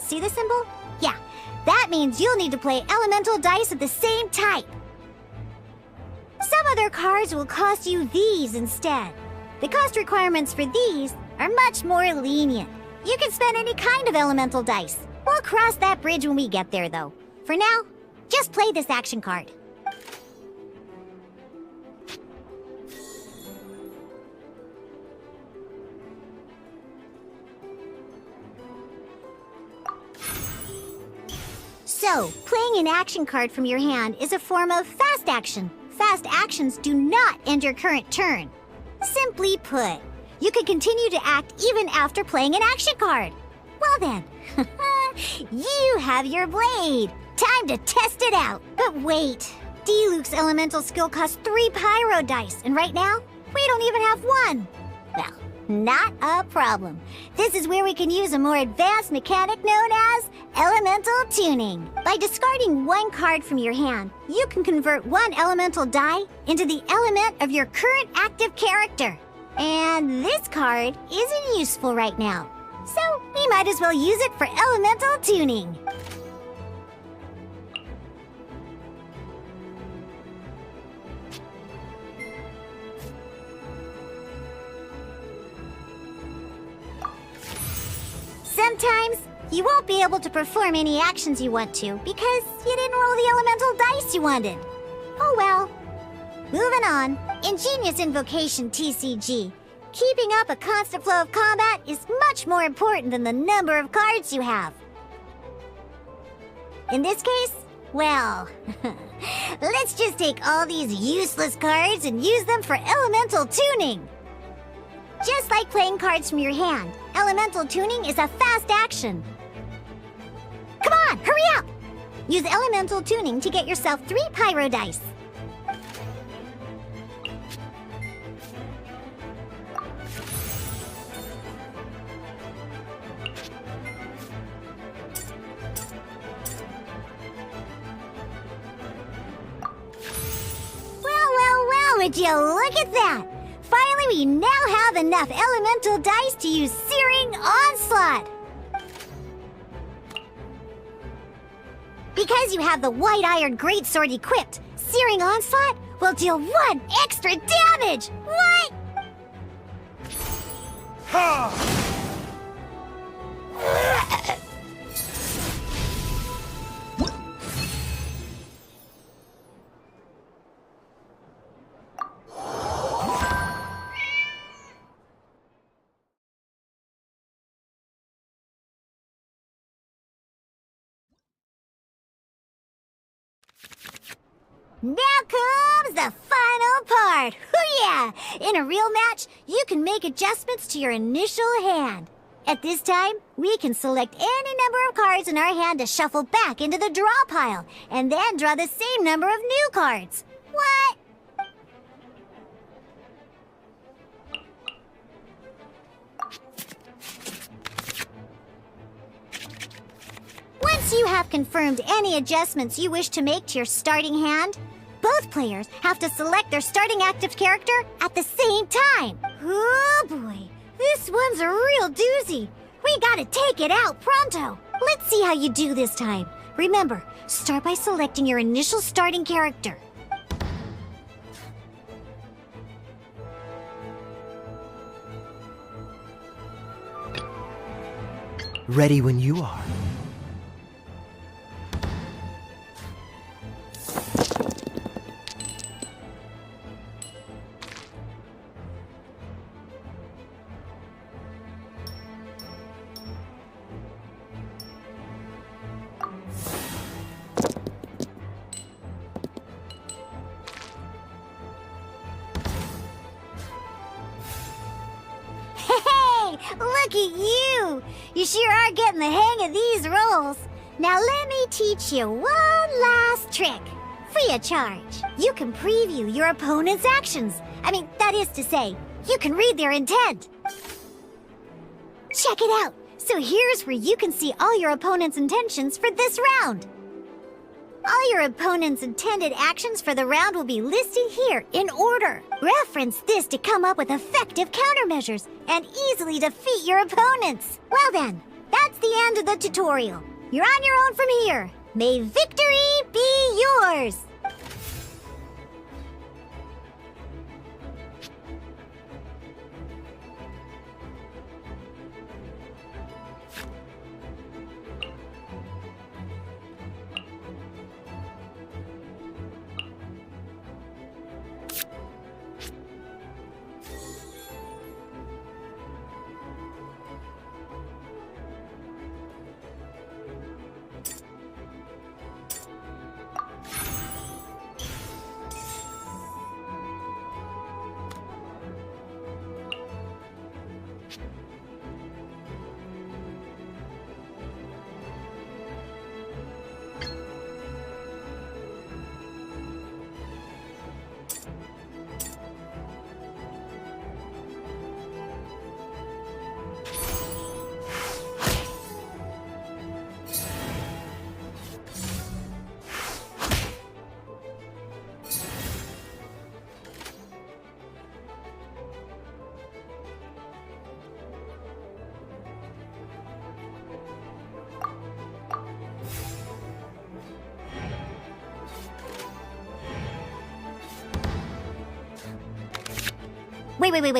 [SPEAKER 11] See the symbol? Yeah, that means you'll need to play elemental dice of the same type. Some other cards will cost you these instead. The cost requirements for these are much more lenient. You can spend any kind of elemental dice. We'll cross that bridge when we get there, though. For now, just play this action card. So, playing an action card from your hand is a form of fast action. Fast actions do not end your current turn. Simply put, you can continue to act even after playing an action card. Well then, you have your blade. Time to test it out. But wait, Diluc's elemental skill costs 3 pyro dice, and right now, we don't even have 1. Well, not a problem. This is where we can use a more advanced mechanic known as elemental tuning. By discarding 1 card from your hand, you can convert 1 elemental die into the element of your current active character. And this card isn't useful right now, so we might as well use it for elemental tuning. Sometimes, you won't be able to perform any actions you want to because you didn't roll the elemental dice you wanted. Oh well. Moving on. In Genius Invocation TCG, keeping up a constant flow of combat is much more important than the number of cards you have. In this case, well, let's just take all these useless cards and use them for elemental tuning. Just like playing cards from your hand, elemental tuning is a fast action. Come on, hurry up! Use elemental tuning to get yourself 3 pyro dice. Well, would you look at that? finally, we now have enough elemental dice to use Searing Onslaught! Because you have the White Iron Greatsword equipped, Searing Onslaught will deal 1 extra damage! What? Now comes the final part! Hoo-yeah! In a real match, you can make adjustments to your initial hand. At this time, we can select any number of cards in our hand to shuffle back into the draw pile, and then draw the same number of new cards. What? Once you have confirmed any adjustments you wish to make to your starting hand, both players have to select their starting active character at the same time. Oh boy, this one's a real doozy. We gotta take it out pronto. Let's see how you do this time. Remember, start by selecting your initial starting character.
[SPEAKER 12] Ready when you are.
[SPEAKER 11] Look at you! You sure are getting the hang of these rolls. Now let me teach you one last trick. Free of charge. You can preview your opponent's actions. That is to say, you can read their intent. Check it out. So here's where you can see all your opponent's intentions for this round. All your opponent's intended actions for the round will be listed here in order. Reference this to come up with effective countermeasures and easily defeat your opponents. Well then, that's the end of the tutorial. You're on your own from here. May victory be yours!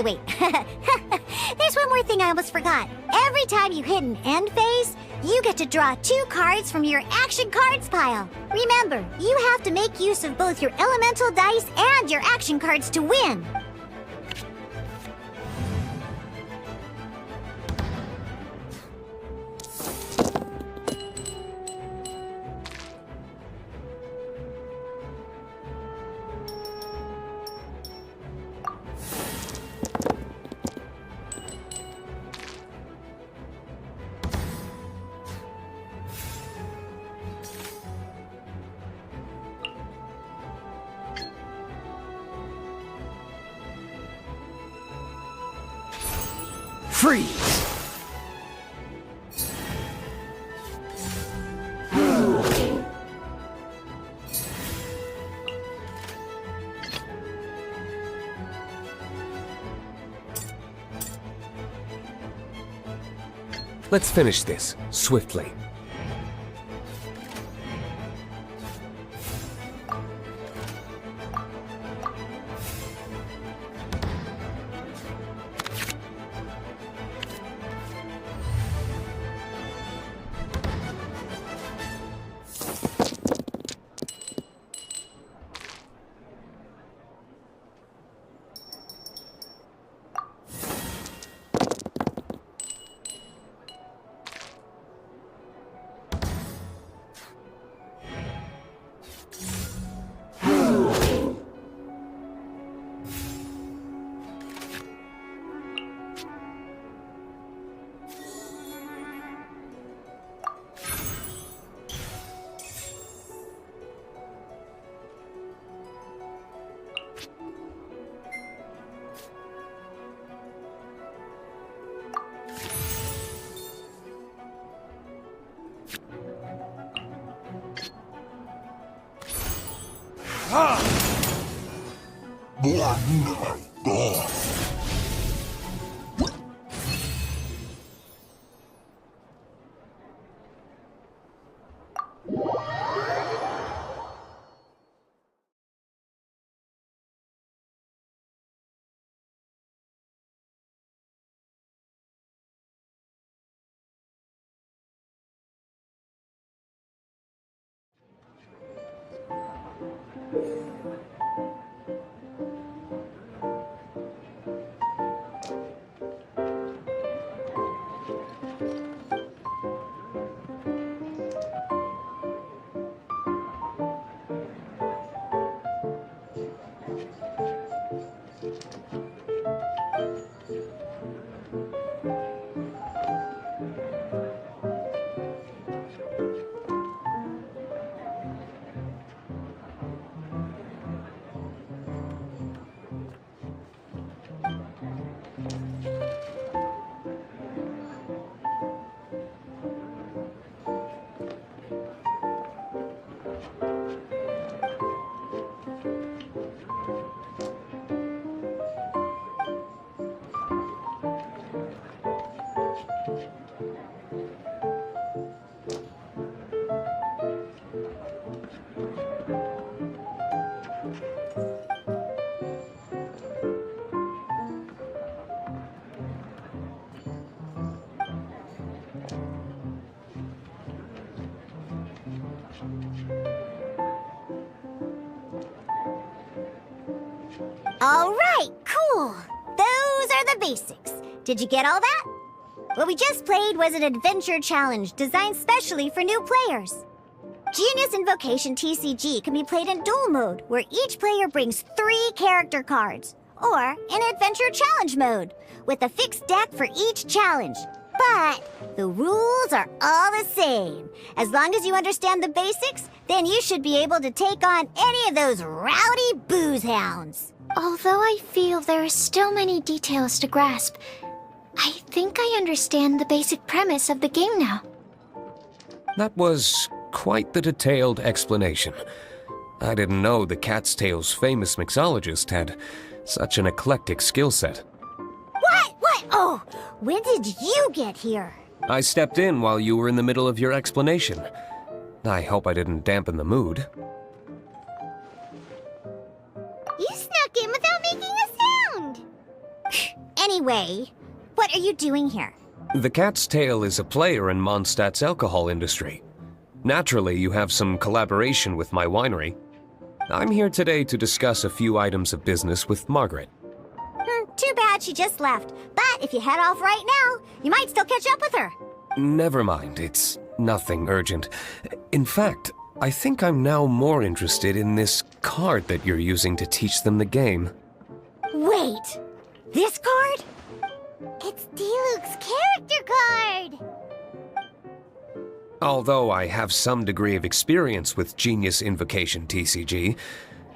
[SPEAKER 11] Wait. There's one more thing I almost forgot. Every time you hit an end phase, you get to draw 2 cards from your action cards pile. Remember, you have to make use of both your elemental dice and your action cards to win.
[SPEAKER 3] Freeze! Let's finish this, swiftly.
[SPEAKER 11] All right, cool. Those are the basics. Did you get all that? What we just played was an adventure challenge designed specially for new players. Genius Invocation TCG can be played in duel mode, where each player brings 3 character cards, or in adventure challenge mode, with a fixed deck for each challenge. But the rules are all the same. As long as you understand the basics, then you should be able to take on any of those rowdy booze hounds.
[SPEAKER 7] Although I feel there are still many details to grasp, I think I understand the basic premise of the game now.
[SPEAKER 3] That was quite the detailed explanation. I didn't know the Cat's Tail's famous mixologist had such an eclectic skill set.
[SPEAKER 11] What? Oh, when did you get here?
[SPEAKER 3] I stepped in while you were in the middle of your explanation. I hope I didn't dampen the mood.
[SPEAKER 11] You snuck in without making a sound. Anyway, what are you doing here?
[SPEAKER 3] The Cat's Tail is a player in Mondstadt's alcohol industry. Naturally, you have some collaboration with my winery. I'm here today to discuss a few items of business with Margaret.
[SPEAKER 11] Too bad she just left. But if you head off right now, you might still catch up with her.
[SPEAKER 3] Never mind, it's nothing urgent. In fact, I think I'm now more interested in this card that you're using to teach them the game.
[SPEAKER 11] Wait, this card? It's Diluc's character card!
[SPEAKER 3] Although I have some degree of experience with Genius Invocation TCG,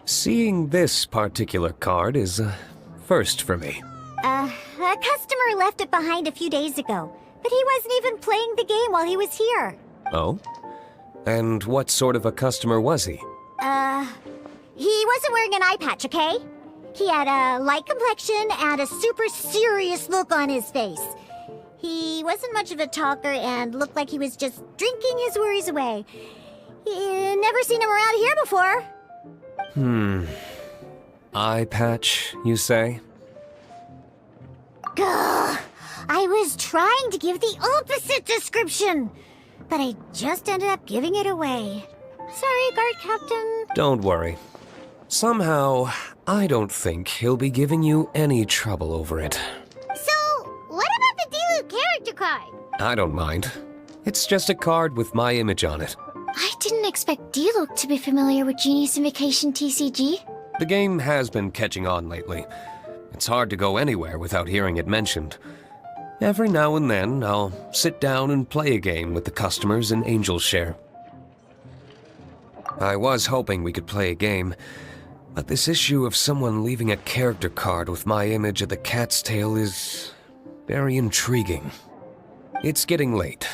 [SPEAKER 3] seeing this particular card is a first for me.
[SPEAKER 11] A customer left it behind a few days ago, but he wasn't even playing the game while he was here.
[SPEAKER 3] Oh? And what sort of a customer was he?
[SPEAKER 11] He wasn't wearing an eye patch, okay? He had a light complexion and a super serious look on his face. He wasn't much of a talker and looked like he was just drinking his worries away. Never seen him around here before.
[SPEAKER 3] Eye patch, you say?
[SPEAKER 11] Gah! I was trying to give the opposite description, but I just ended up giving it away. Sorry, guard captain.
[SPEAKER 3] Don't worry. Somehow, I don't think he'll be giving you any trouble over it.
[SPEAKER 11] So, what about the Diluc character card?
[SPEAKER 3] I don't mind. It's just a card with my image on it.
[SPEAKER 7] I didn't expect Diluc to be familiar with Genius Invocation TCG.
[SPEAKER 3] The game has been catching on lately. It's hard to go anywhere without hearing it mentioned. Every now and then, I'll sit down and play a game with the customers in Angel's Share. I was hoping we could play a game, but this issue of someone leaving a character card with my image at the cat's tail is very intriguing. It's getting late,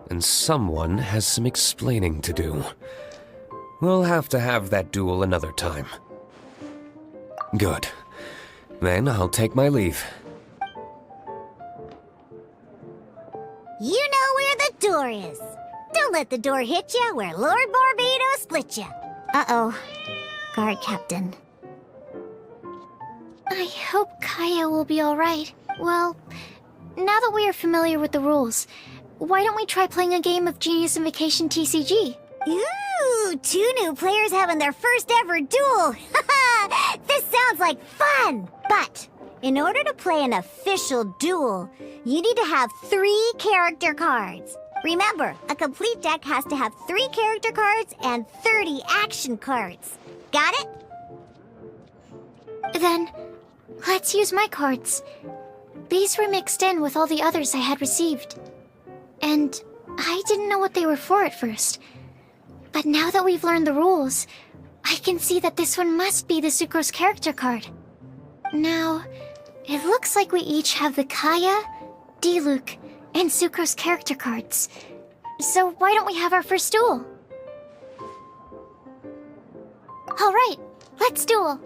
[SPEAKER 3] and someone has some explaining to do. We'll have to have that duel another time. Good. Then I'll take my leave.
[SPEAKER 11] You know where the door is. Don't let the door hit you where Lord Barbados split you. Uh-oh. Guard captain.
[SPEAKER 7] I hope Kaya will be alright. Well, now that we are familiar with the rules, why don't we try playing a game of Genius Invocation TCG?
[SPEAKER 11] Ooh, 2 new players having their first ever duel. This sounds like fun! But in order to play an official duel, you need to have 3 character cards. Remember, a complete deck has to have 3 character cards and 30 action cards. Got it?
[SPEAKER 7] Then, let's use my cards. These were mixed in with all the others I had received. And I didn't know what they were for at first. But now that we've learned the rules, I can see that this one must be the Sucrose character card. Now, it looks like we each have the Kaya, Diluc, and Sucrose character cards. So why don't we have our first duel? Alright, let's duel.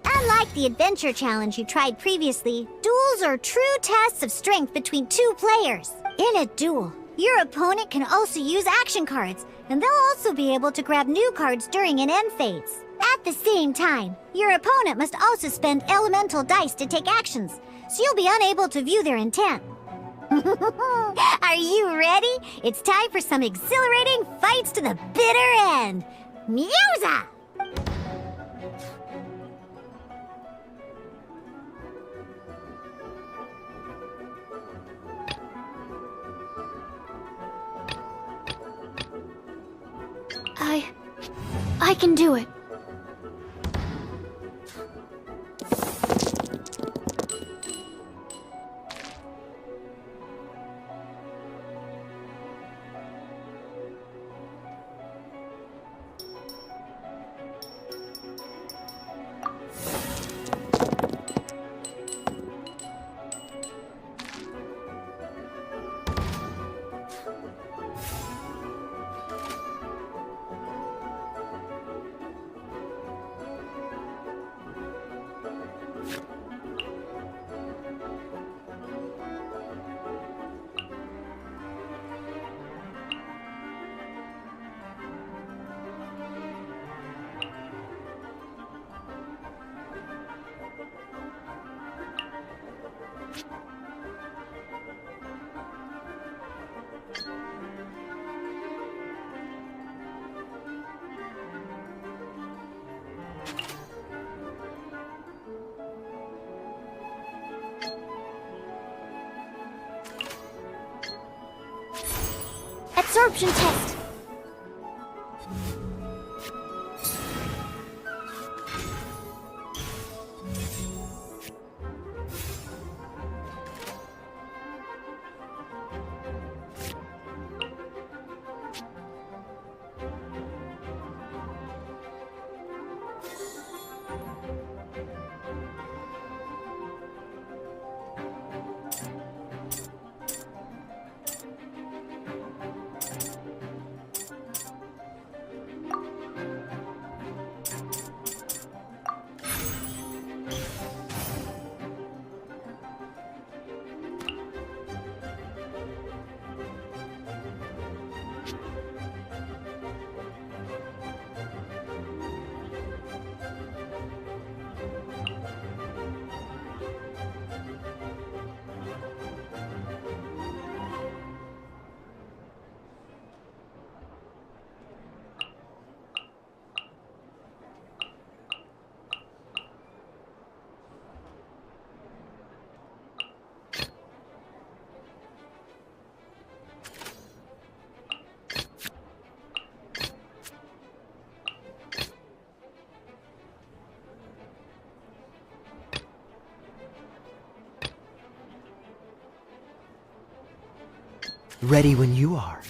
[SPEAKER 11] Unlike the adventure challenge you tried previously, duels are true tests of strength between 2 players. In a duel, your opponent can also use action cards, and they'll also be able to grab new cards during an end phase. At the same time, your opponent must also spend elemental dice to take actions, so you'll be unable to view their intent. Are you ready? It's time for some exhilarating fights to the bitter end. Mewza!
[SPEAKER 7] I can do it. Absorption test.
[SPEAKER 12] Ready when you are.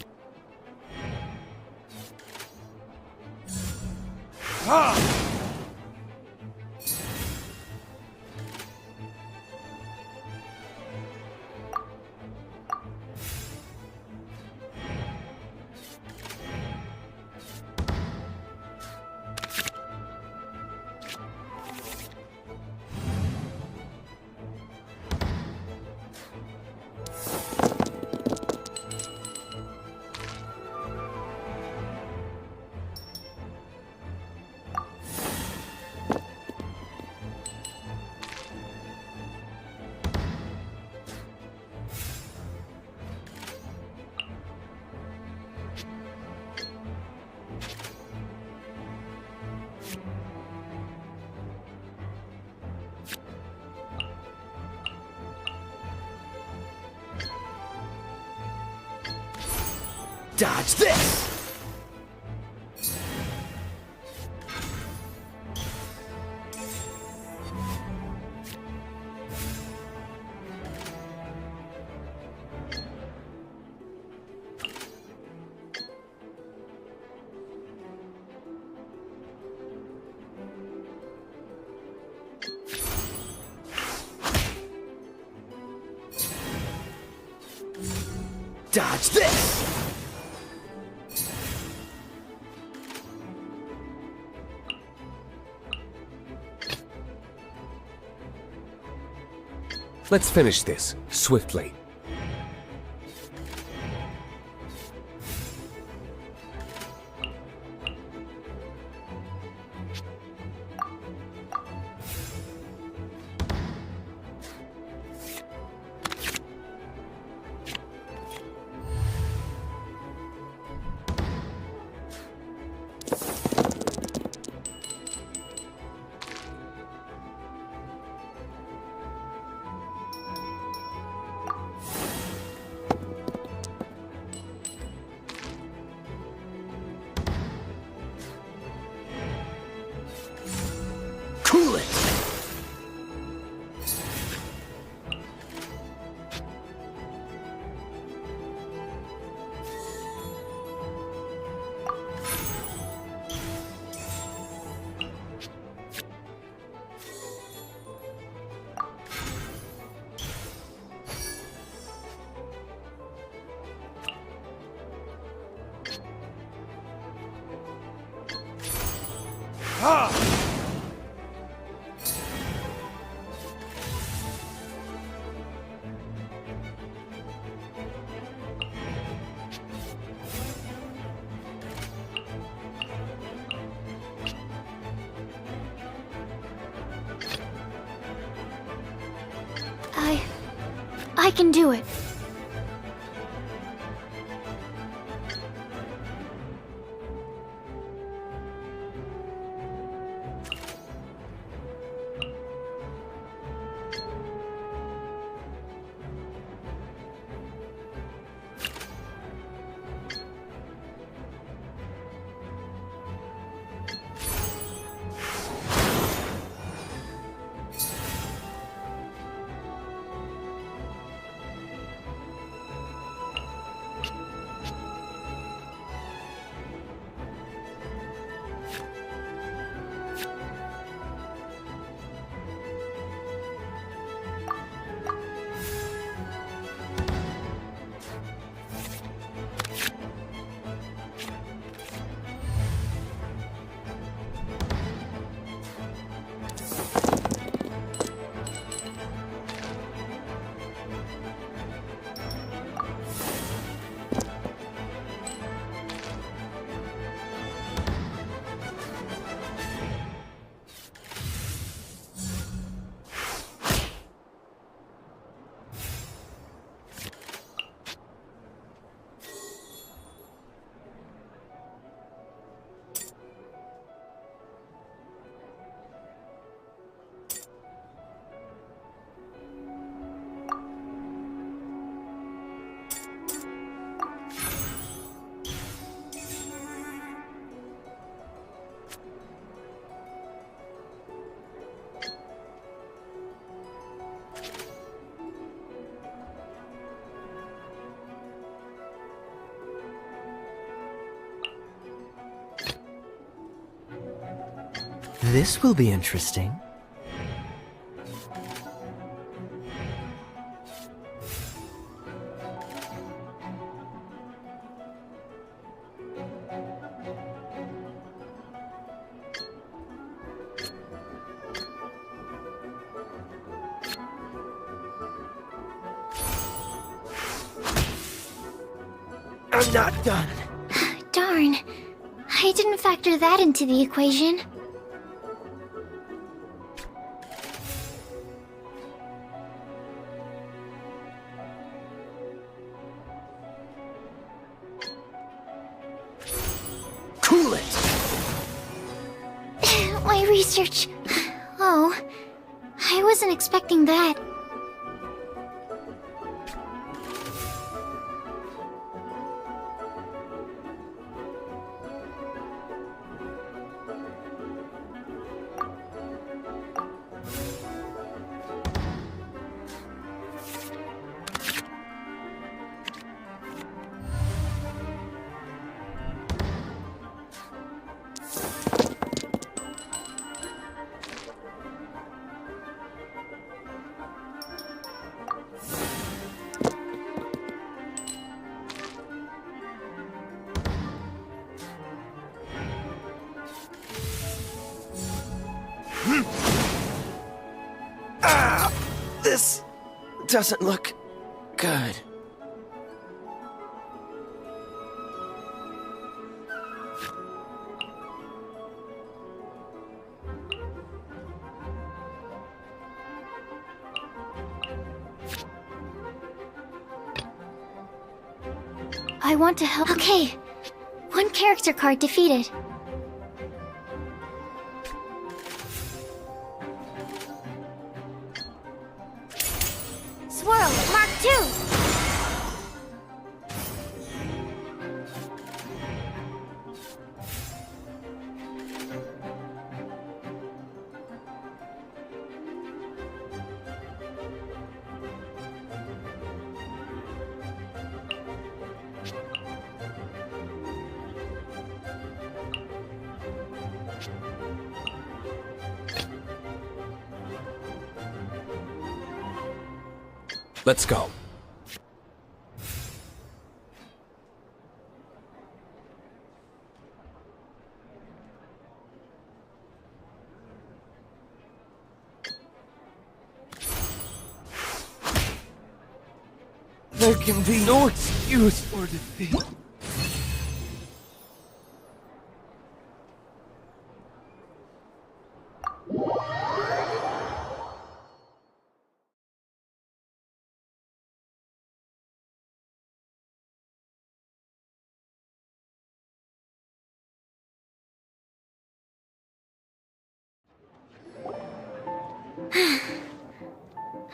[SPEAKER 2] Dodge this! Dodge this!
[SPEAKER 3] Let's finish this, swiftly.
[SPEAKER 2] Cool it!
[SPEAKER 7] I can do it.
[SPEAKER 8] This will be interesting.
[SPEAKER 4] I'm not done.
[SPEAKER 7] Darn. I didn't factor that into the equation.
[SPEAKER 4] Cool it!
[SPEAKER 7] My research... Oh, I wasn't expecting that.
[SPEAKER 4] This doesn't look good.
[SPEAKER 7] I want to help. Okay. One character card defeated.
[SPEAKER 11] Swirl, Mark 2!
[SPEAKER 3] Let's go.
[SPEAKER 4] There can be no excuse for defeat.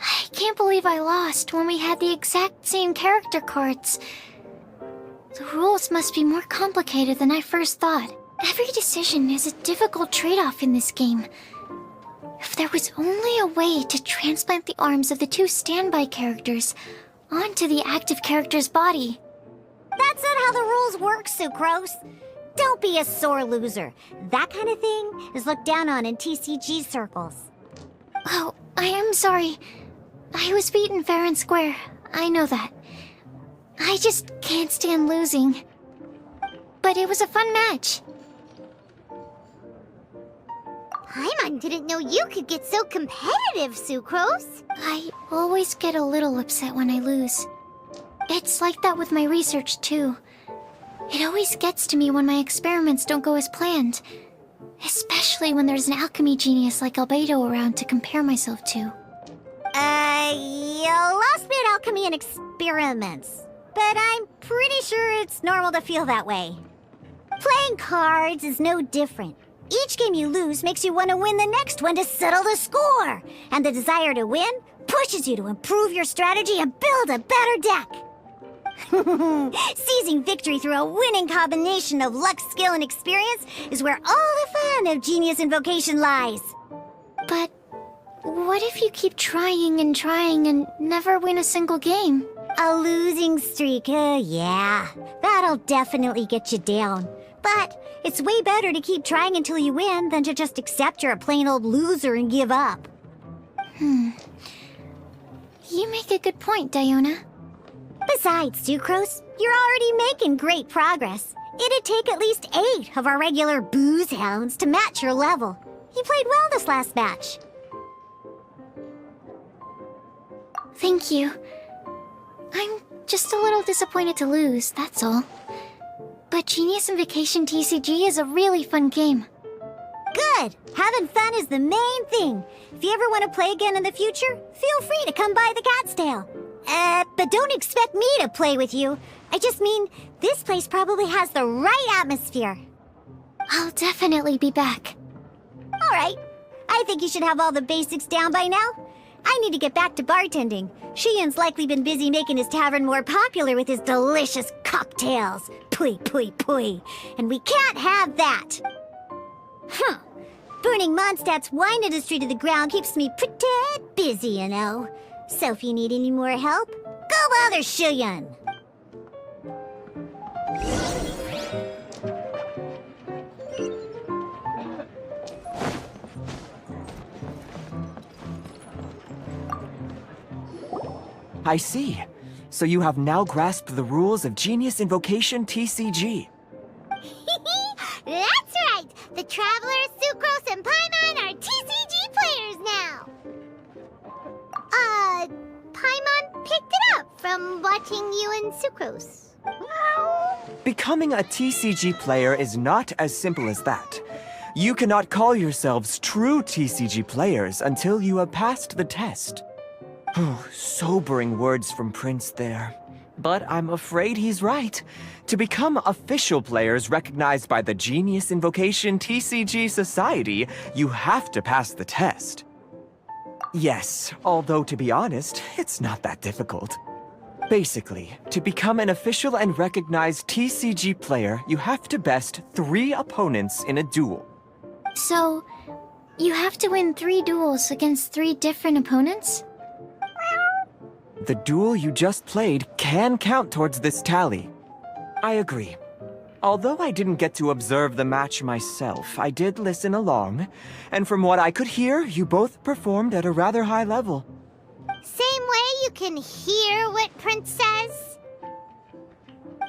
[SPEAKER 7] I can't believe I lost when we had the exact same character cards. The rules must be more complicated than I first thought. Every decision is a difficult trade-off in this game. If there was only a way to transplant the arms of the two standby characters onto the active character's body.
[SPEAKER 11] That's not how the rules work, Sucrose. Don't be a sore loser. That kind of thing is looked down on in TCG circles.
[SPEAKER 7] Oh, I am sorry. I was beaten fair and square. I know that. I just can't stand losing. But it was a fun match.
[SPEAKER 11] Paimon didn't know you could get so competitive, Sucrose.
[SPEAKER 7] I always get a little upset when I lose. It's like that with my research, too. It always gets to me when my experiments don't go as planned. Especially when there's an alchemy genius like Albedo around to compare myself to.
[SPEAKER 11] You lost me at alchemy and experiments. But I'm pretty sure it's normal to feel that way. Playing cards is no different. Each game you lose makes you want to win the next one to settle the score. And the desire to win pushes you to improve your strategy and build a better deck. Seizing victory through a winning combination of luck, skill, and experience is where all the fun of Genius Invocation lies.
[SPEAKER 7] But what if you keep trying and never win a single game?
[SPEAKER 11] A losing streak, yeah. That'll definitely get you down. But it's way better to keep trying until you win than to just accept you're a plain old loser and give up.
[SPEAKER 7] You make a good point, Diona.
[SPEAKER 11] Besides, Sucrose, you're already making great progress. It'd take at least 8 of our regular booze hounds to match your level. You played well this last match.
[SPEAKER 7] Thank you. I'm just a little disappointed to lose, that's all. But Genius Invocation TCG is a really fun game.
[SPEAKER 11] Good! Having fun is the main thing. If you ever want to play again in the future, feel free to come by the Cat's Tail. But don't expect me to play with you. I just mean, this place probably has the right atmosphere.
[SPEAKER 7] I'll definitely be back.
[SPEAKER 11] Alright. I think you should have all the basics down by now. I need to get back to bartending. Shiyan's likely been busy making his tavern more popular with his delicious cocktails. Pui, pui, pui. And we can't have that. Burning Mondstadt's wine industry to the ground keeps me pretty busy, you know. So if you need any more help, go bother Shiyan.
[SPEAKER 12] I see. So you have now grasped the rules of Genius Invocation TCG.
[SPEAKER 11] That's right! The Traveler, Sucrose, and Paimon are TCG players now! Paimon picked it up from watching you and Sucrose.
[SPEAKER 12] Becoming a TCG player is not as simple as that. You cannot call yourselves true TCG players until you have passed the test. Sobering words from Prince there. But I'm afraid he's right. To become official players recognized by the Genius Invocation TCG Society, you have to pass the test. Yes, although to be honest, it's not that difficult. Basically, to become an official and recognized TCG player, you have to best 3 opponents in a duel.
[SPEAKER 7] So, you have to win 3 duels against 3 different opponents?
[SPEAKER 12] The duel you just played can count towards this tally. I agree. Although I didn't get to observe the match myself, I did listen along, and from what I could hear, you both performed at a rather high level.
[SPEAKER 11] Same way you can hear what Prince says?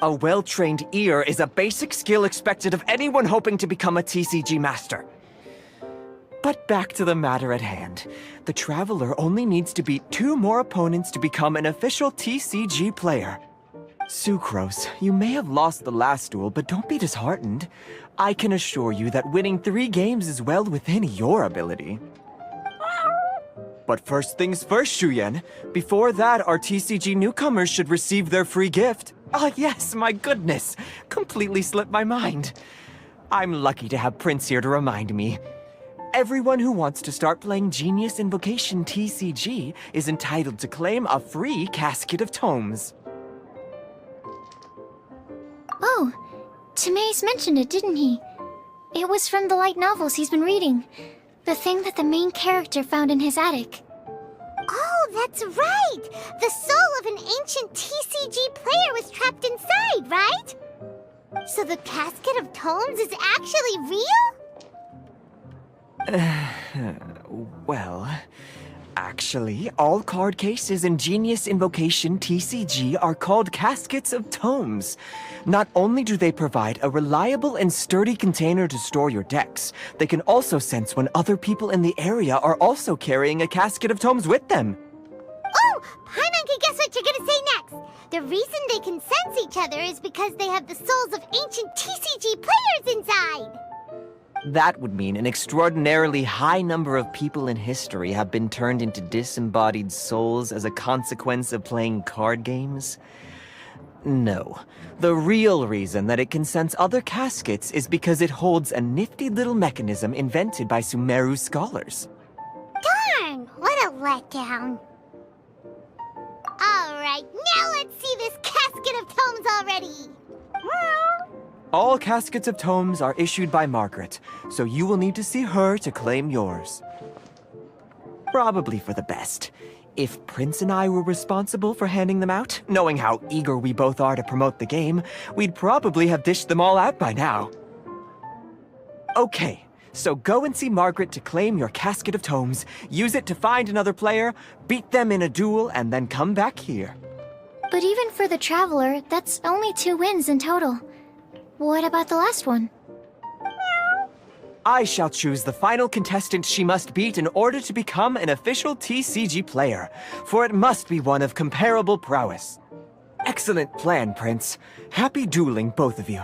[SPEAKER 12] A well-trained ear is a basic skill expected of anyone hoping to become a TCG master. But back to the matter at hand. The Traveler only needs to beat 2 more opponents to become an official TCG player. Sucrose, you may have lost the last duel, but don't be disheartened. I can assure you that winning 3 games is well within your ability. But first things first, Shuyen. Before that, our TCG newcomers should receive their free gift. Ah, yes, my goodness. Completely slipped my mind. I'm lucky to have Prince here to remind me. Everyone who wants to start playing Genius Invocation TCG is entitled to claim a free casket of tomes.
[SPEAKER 7] Oh, Timaeus mentioned it, didn't he? It was from the light novels he's been reading. The thing that the main character found in his attic.
[SPEAKER 11] Oh, that's right! The soul of an ancient TCG player was trapped inside, right? So the casket of tomes is actually real?
[SPEAKER 12] Well, actually, all card cases in Genius Invocation TCG are called caskets of tomes. Not only do they provide a reliable and sturdy container to store your decks, they can also sense when other people in the area are also carrying a casket of tomes with them.
[SPEAKER 11] Oh, Paimon can guess what you're gonna say next. The reason they can sense each other is because they have the souls of ancient TCG players inside.
[SPEAKER 12] That would mean an extraordinarily high number of people in history have been turned into disembodied souls as a consequence of playing card games? No. The real reason that it can sense other caskets is because it holds a nifty little mechanism invented by Sumeru scholars.
[SPEAKER 11] Darn, what a letdown. Alright, now let's see this casket of tomes already.
[SPEAKER 12] All caskets of tomes are issued by Margaret, so you will need to see her to claim yours. Probably for the best. If Prince and I were responsible for handing them out, knowing how eager we both are to promote the game, we'd probably have dished them all out by now. Okay, so go and see Margaret to claim your casket of tomes, use it to find another player, beat them in a duel, and then come back here.
[SPEAKER 7] But even for the Traveler, that's only 2 wins in total. What about the last one?
[SPEAKER 12] I shall choose the final contestant she must beat in order to become an official TCG player, for it must be one of comparable prowess. Excellent plan, Prince. Happy dueling, both of you.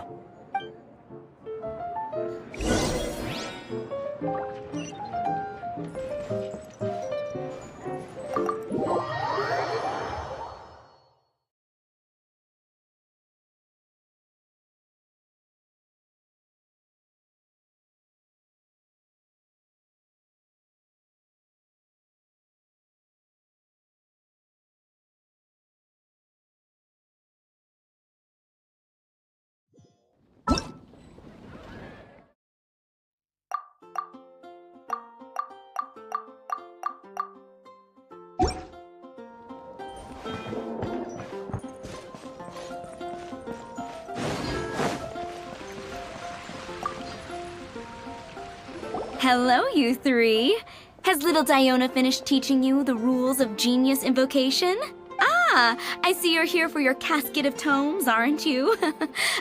[SPEAKER 5] Hello, you three. Has little Diona finished teaching you the rules of Genius Invocation? Ah, I see you're here for your casket of tomes, aren't you?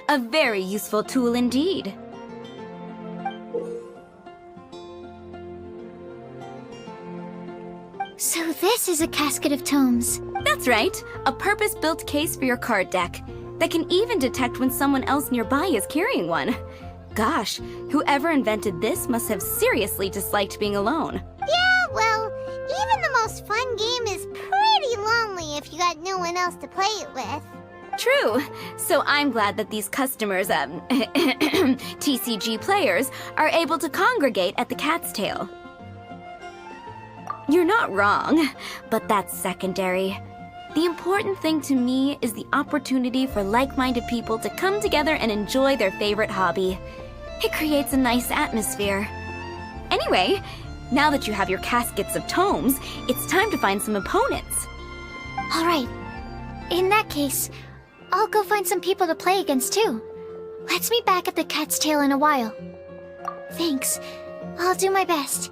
[SPEAKER 5] A very useful tool indeed.
[SPEAKER 7] So this is a casket of tomes.
[SPEAKER 5] That's right, a purpose-built case for your card deck that can even detect when someone else nearby is carrying one. Gosh, whoever invented this must have seriously disliked being alone.
[SPEAKER 11] Yeah, well, even the most fun game is pretty lonely if you got no one else to play it with.
[SPEAKER 5] True. So I'm glad that these customers, TCG players, are able to congregate at the Cat's Tail. You're not wrong, but that's secondary. The important thing to me is the opportunity for like-minded people to come together and enjoy their favorite hobby. It creates a nice atmosphere. Anyway, now that you have your caskets of tomes, it's time to find some opponents.
[SPEAKER 7] All right. In that case, I'll go find some people to play against too. Let's meet back at the Cat's Tail in a while. Thanks. I'll do my best.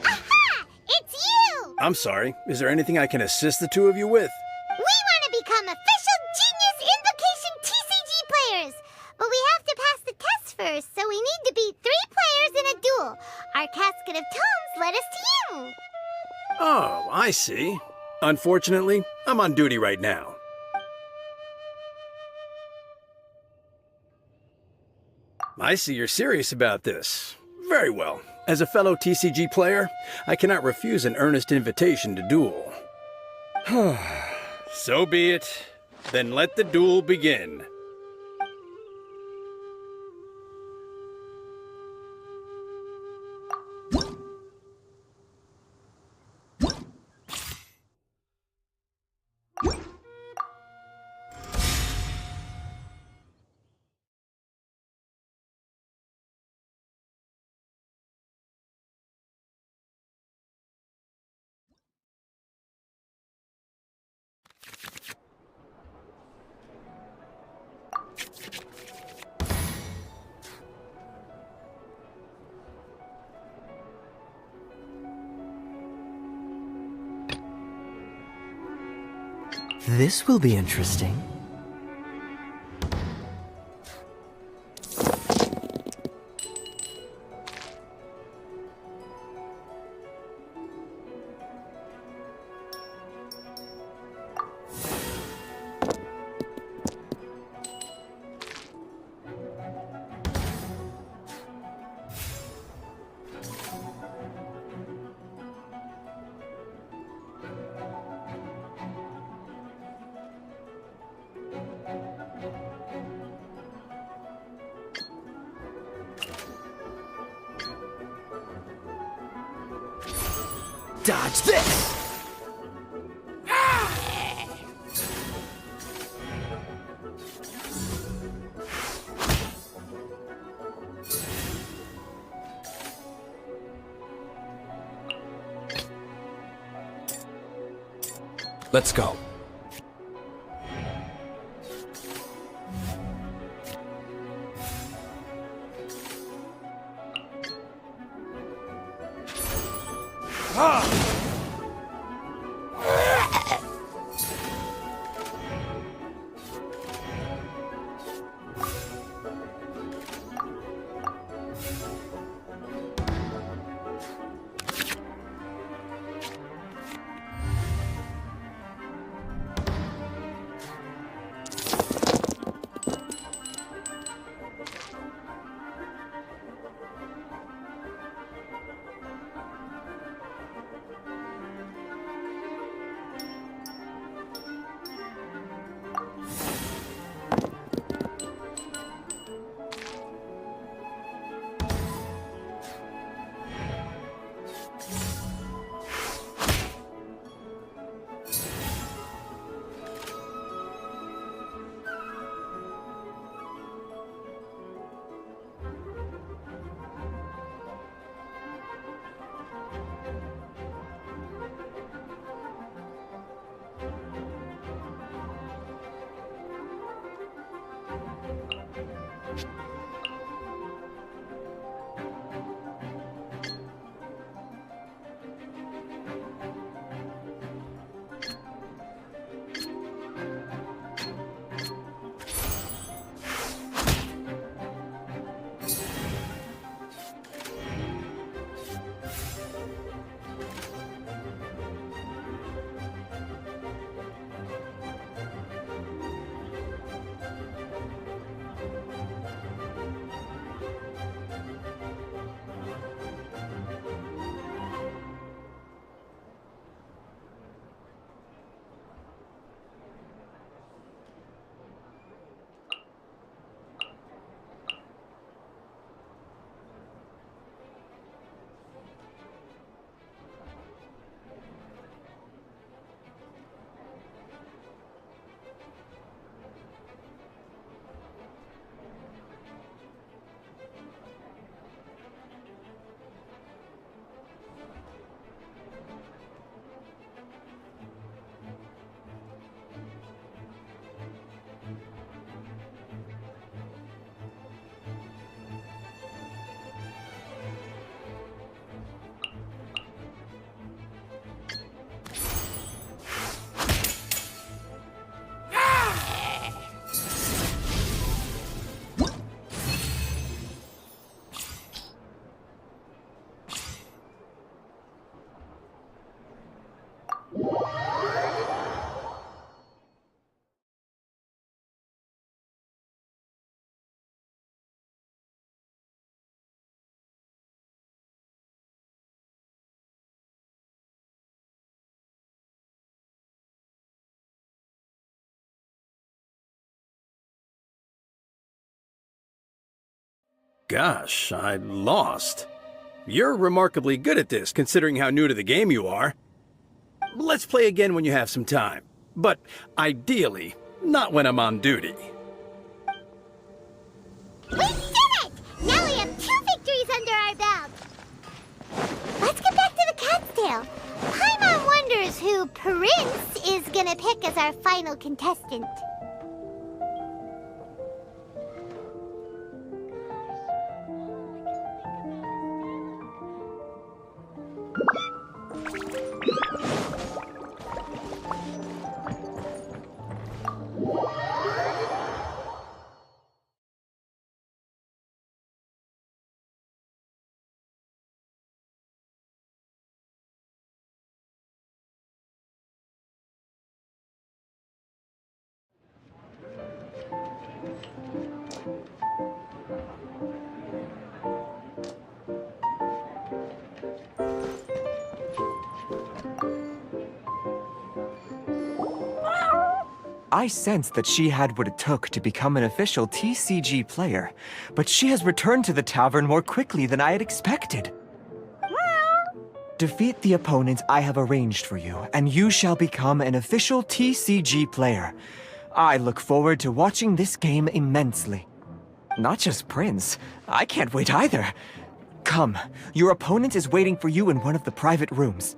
[SPEAKER 11] Aha! It's you!
[SPEAKER 13] I'm sorry. Is there anything I can assist the two of you with?
[SPEAKER 11] We want to become official Genius Invocation TCG players! But we have to pass the test first, so we need to beat 3 players in a duel. Our Casket of Tomes led us to you.
[SPEAKER 13] Oh, I see. Unfortunately, I'm on duty right now. I see you're serious about this. Very well. As a fellow TCG player, I cannot refuse an earnest invitation to duel. So be it. Then let the duel begin.
[SPEAKER 4] This will be interesting. Dodge this!
[SPEAKER 3] Let's go.
[SPEAKER 13] Gosh, I lost. You're remarkably good at this, considering how new to the game you are. Let's play again when you have some time. But ideally, not when I'm on duty.
[SPEAKER 11] We did it! Now we have 2 victories under our belt. Let's get back to the cat's tail. Paimon wonders who Prince is gonna pick as our final contestant.
[SPEAKER 12] I sensed that she had what it took to become an official TCG player, but she has returned to the tavern more quickly than I had expected. Defeat the opponent I have arranged for you, and you shall become an official TCG player. I look forward to watching this game immensely. Not just Prince, I can't wait either. Come, your opponent is waiting for you in one of the private rooms.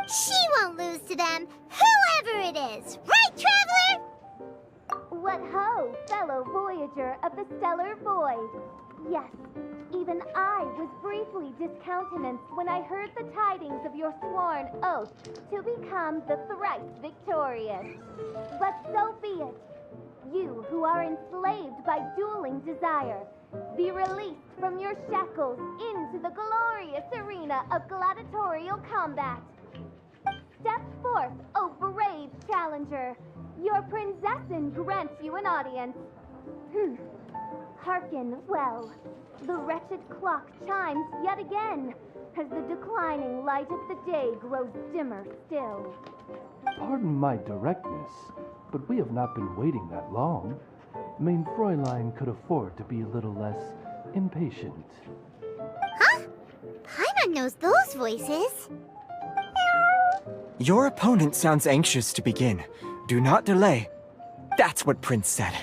[SPEAKER 11] She won't lose to them, whoever it is. Right, Traveler?
[SPEAKER 14] What ho, fellow voyager of the stellar void. Yes, even I was briefly discountenanced when I heard the tidings of your sworn oath to become the thrice victorious. But so be it. You who are enslaved by dueling desire, be released from your shackles into the glorious arena of gladiatorial combat. Step forth, O brave challenger. Your princessin grants you an audience. Hearken well. The wretched clock chimes yet again, as the declining light of the day grows dimmer still.
[SPEAKER 15] Pardon my directness, but we have not been waiting that long. Mein Fräulein could afford to be a little less impatient.
[SPEAKER 11] Huh? Paimon knows those voices.
[SPEAKER 12] Your opponent sounds anxious to begin. Do not delay. That's what Prince said.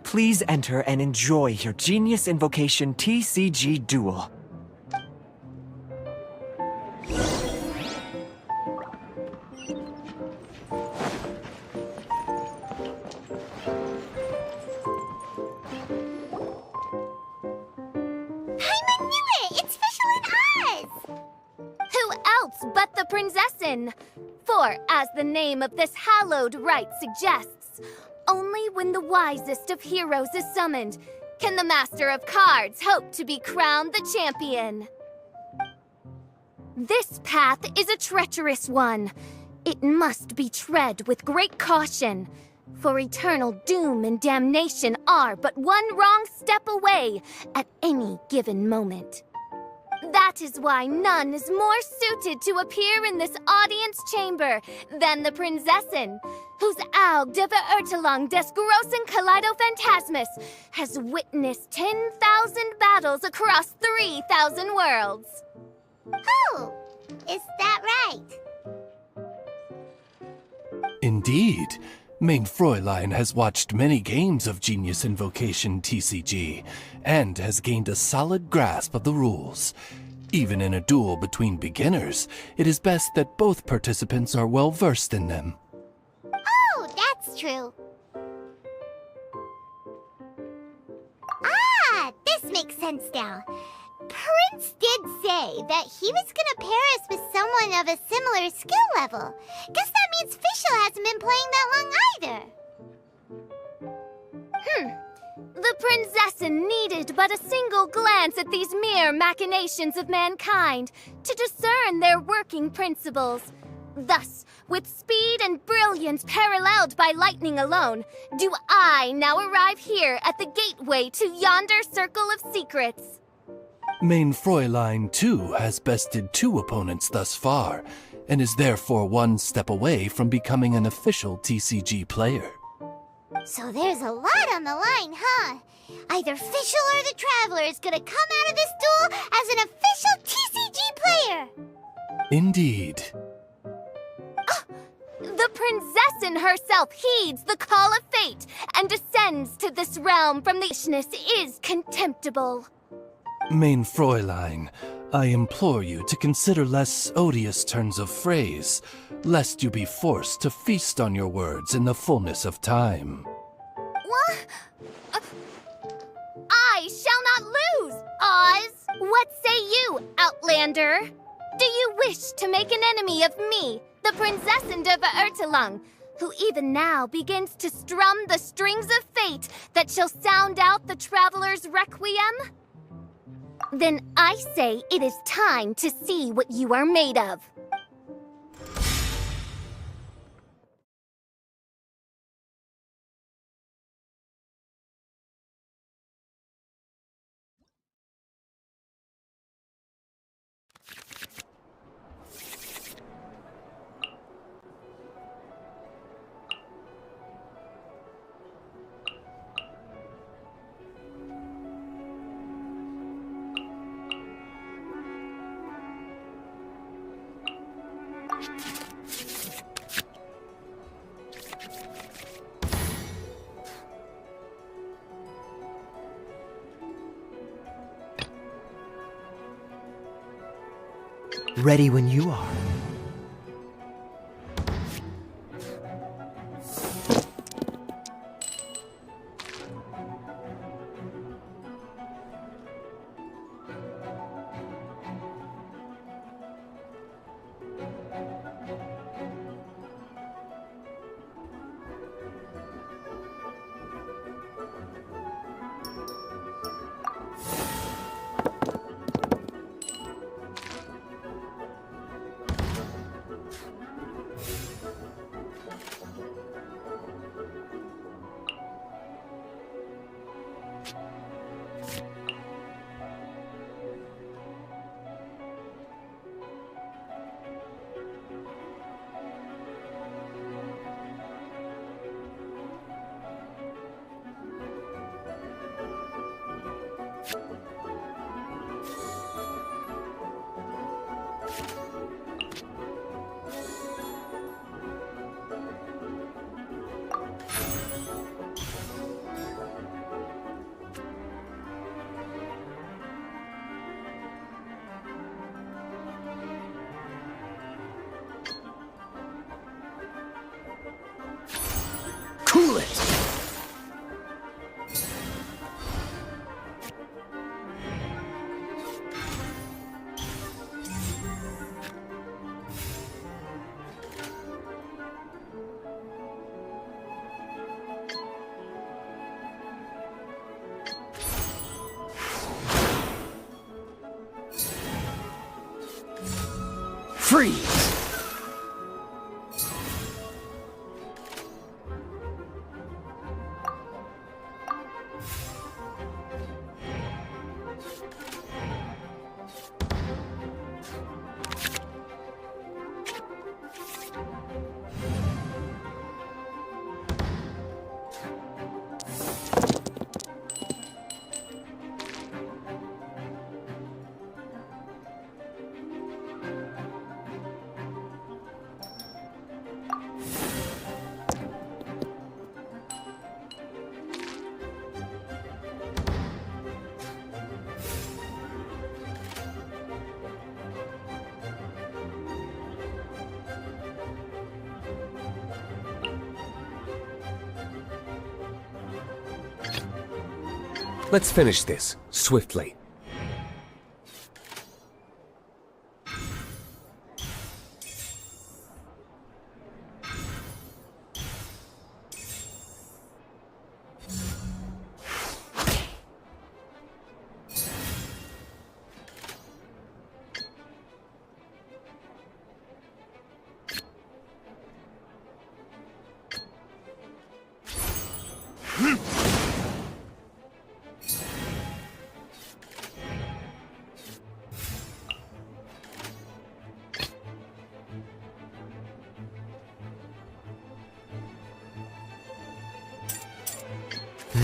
[SPEAKER 12] Please enter and enjoy your Genius Invocation TCG duel.
[SPEAKER 14] But the princessin. For, as the name of this hallowed rite suggests, only when the wisest of heroes is summoned can the master of cards hope to be crowned the champion. This path is a treacherous one. It must be tread with great caution, for eternal doom and damnation are but one wrong step away at any given moment. That is why none is more suited to appear in this audience chamber than the princessin, whose Aug de Verurtelung des großen Kaleido-Phantasmus has witnessed 10,000 battles across 3,000 worlds.
[SPEAKER 11] Oh, is that right?
[SPEAKER 15] Indeed. Mein Fräulein has watched many games of Genius Invocation TCG, and has gained a solid grasp of the rules. Even in a duel between beginners, it is best that both participants are well versed in them.
[SPEAKER 11] Oh, that's true. Ah, this makes sense now. Prince did say that he was gonna pair us with someone of a similar skill level. Guess that means Fischl hasn't been playing that long either.
[SPEAKER 14] The princessin needed but a single glance at these mere machinations of mankind to discern their working principles. Thus, with speed and brilliance paralleled by lightning alone, do I now arrive here at the gateway to yonder circle of secrets.
[SPEAKER 15] Mein Fräulein, too, has bested 2 opponents thus far, and is therefore one step away from becoming an official TCG player.
[SPEAKER 11] So there's a lot on the line, huh? Either Fischl or the Traveler is gonna come out of this duel as an official TCG player!
[SPEAKER 15] Indeed.
[SPEAKER 14] The princessin herself heeds the call of fate and descends to this realm from the ishness is contemptible.
[SPEAKER 15] Mein Fräulein, I implore you to consider less odious turns of phrase, lest you be forced to feast on your words in the fullness of time.
[SPEAKER 14] What? I shall not lose, Oz! What say you, Outlander? Do you wish to make an enemy of me, the Princessin de Vertelung, who even now begins to strum the strings of fate that shall sound out the Traveler's Requiem? Then I say it is time to see what you are made of.
[SPEAKER 4] Ready when you are.
[SPEAKER 2] Cool it! Freeze!
[SPEAKER 3] Let's finish this, swiftly.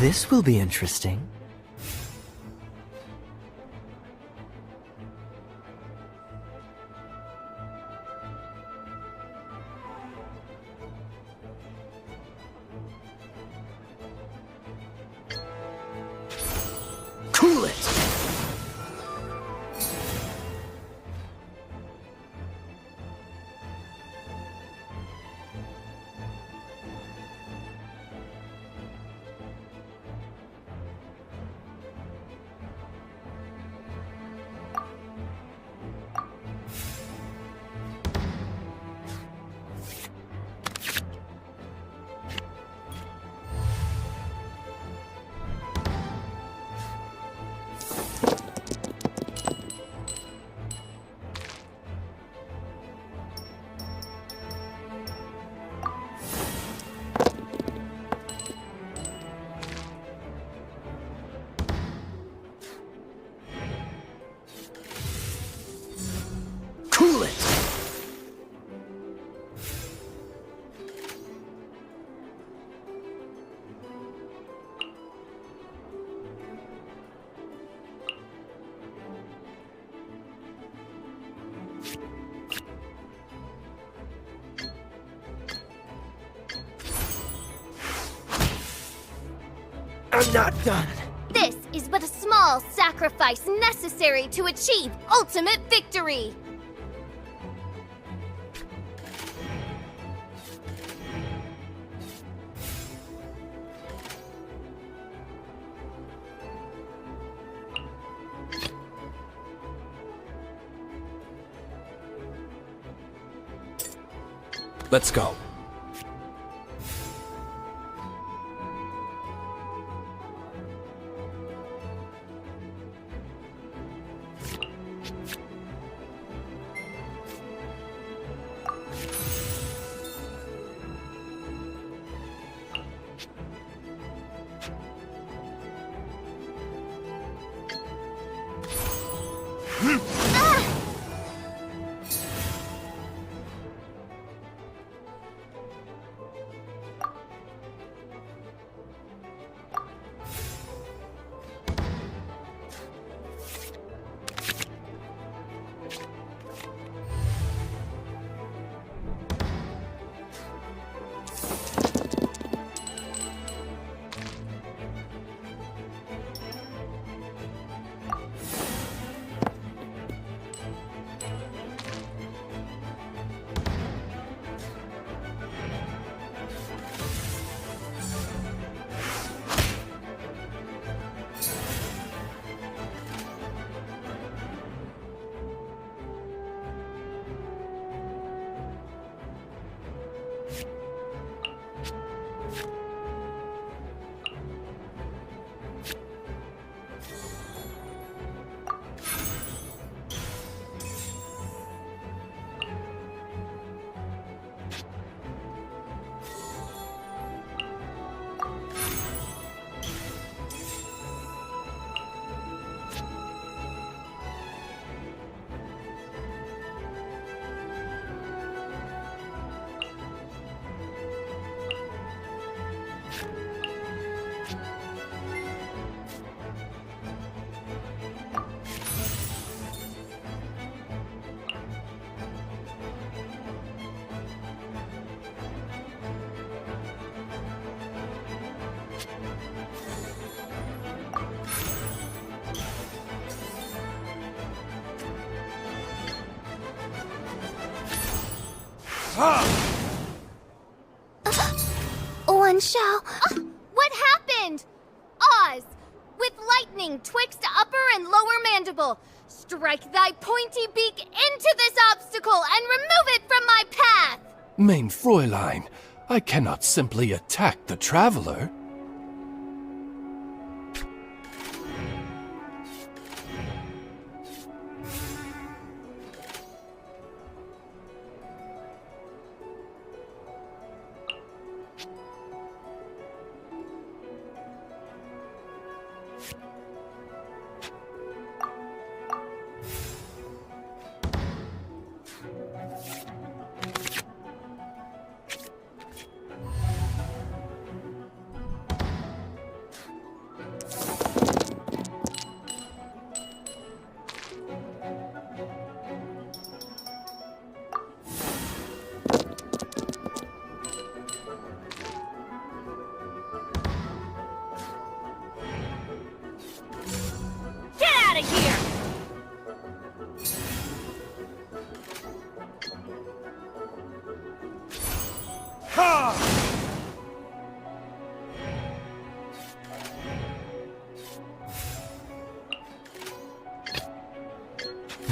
[SPEAKER 4] This will be interesting.
[SPEAKER 2] Cool it! Cool it! I'm not done.
[SPEAKER 14] This is but a small sacrifice necessary to achieve ultimate victory.
[SPEAKER 3] Let's go.
[SPEAKER 14] One shall. What happened? Oz, with lightning twixt upper and lower mandible, strike thy pointy beak into this obstacle and remove it from my path!
[SPEAKER 15] Mein Fräulein, I cannot simply attack the traveler.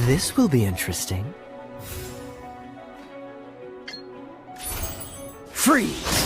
[SPEAKER 4] This will be interesting.
[SPEAKER 13] Freeze!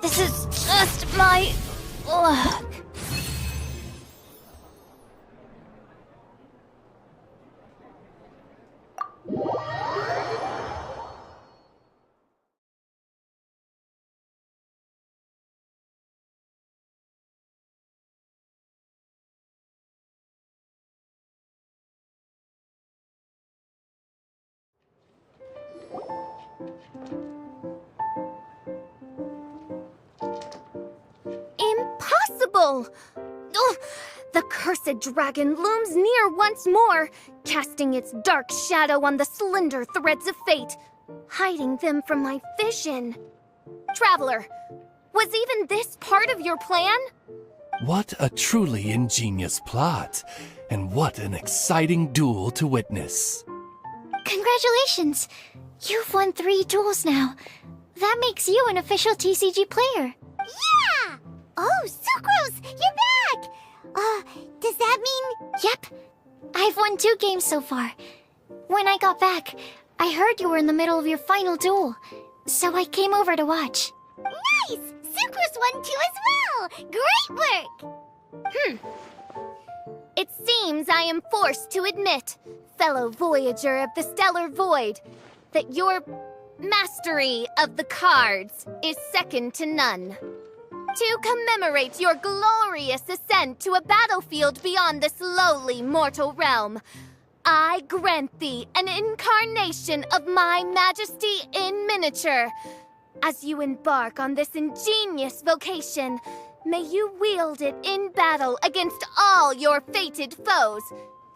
[SPEAKER 7] This is just my luck.
[SPEAKER 14] Impossible! Ugh, the cursed dragon looms near once more, casting its dark shadow on the slender threads of fate, hiding them from my vision. Traveler, was even this part of your plan?
[SPEAKER 15] What a truly ingenious plot, and what an exciting duel to witness.
[SPEAKER 7] Congratulations! You've won 3 duels now. That makes you an official TCG player.
[SPEAKER 11] Yeah! Oh, Sucrose, you're back! Does that mean...
[SPEAKER 7] Yep. I've won 2 games so far. When I got back, I heard you were in the middle of your final duel, so I came over to watch.
[SPEAKER 11] Nice! Sucrose won 2 as well! Great work!
[SPEAKER 14] It seems I am forced to admit, fellow voyager of the stellar void, that your mastery of the cards is second to none. To commemorate your glorious ascent to a battlefield beyond this lowly mortal realm, I grant thee an incarnation of my majesty in miniature. As you embark on this ingenious vocation, may you wield it in battle against all your fated foes,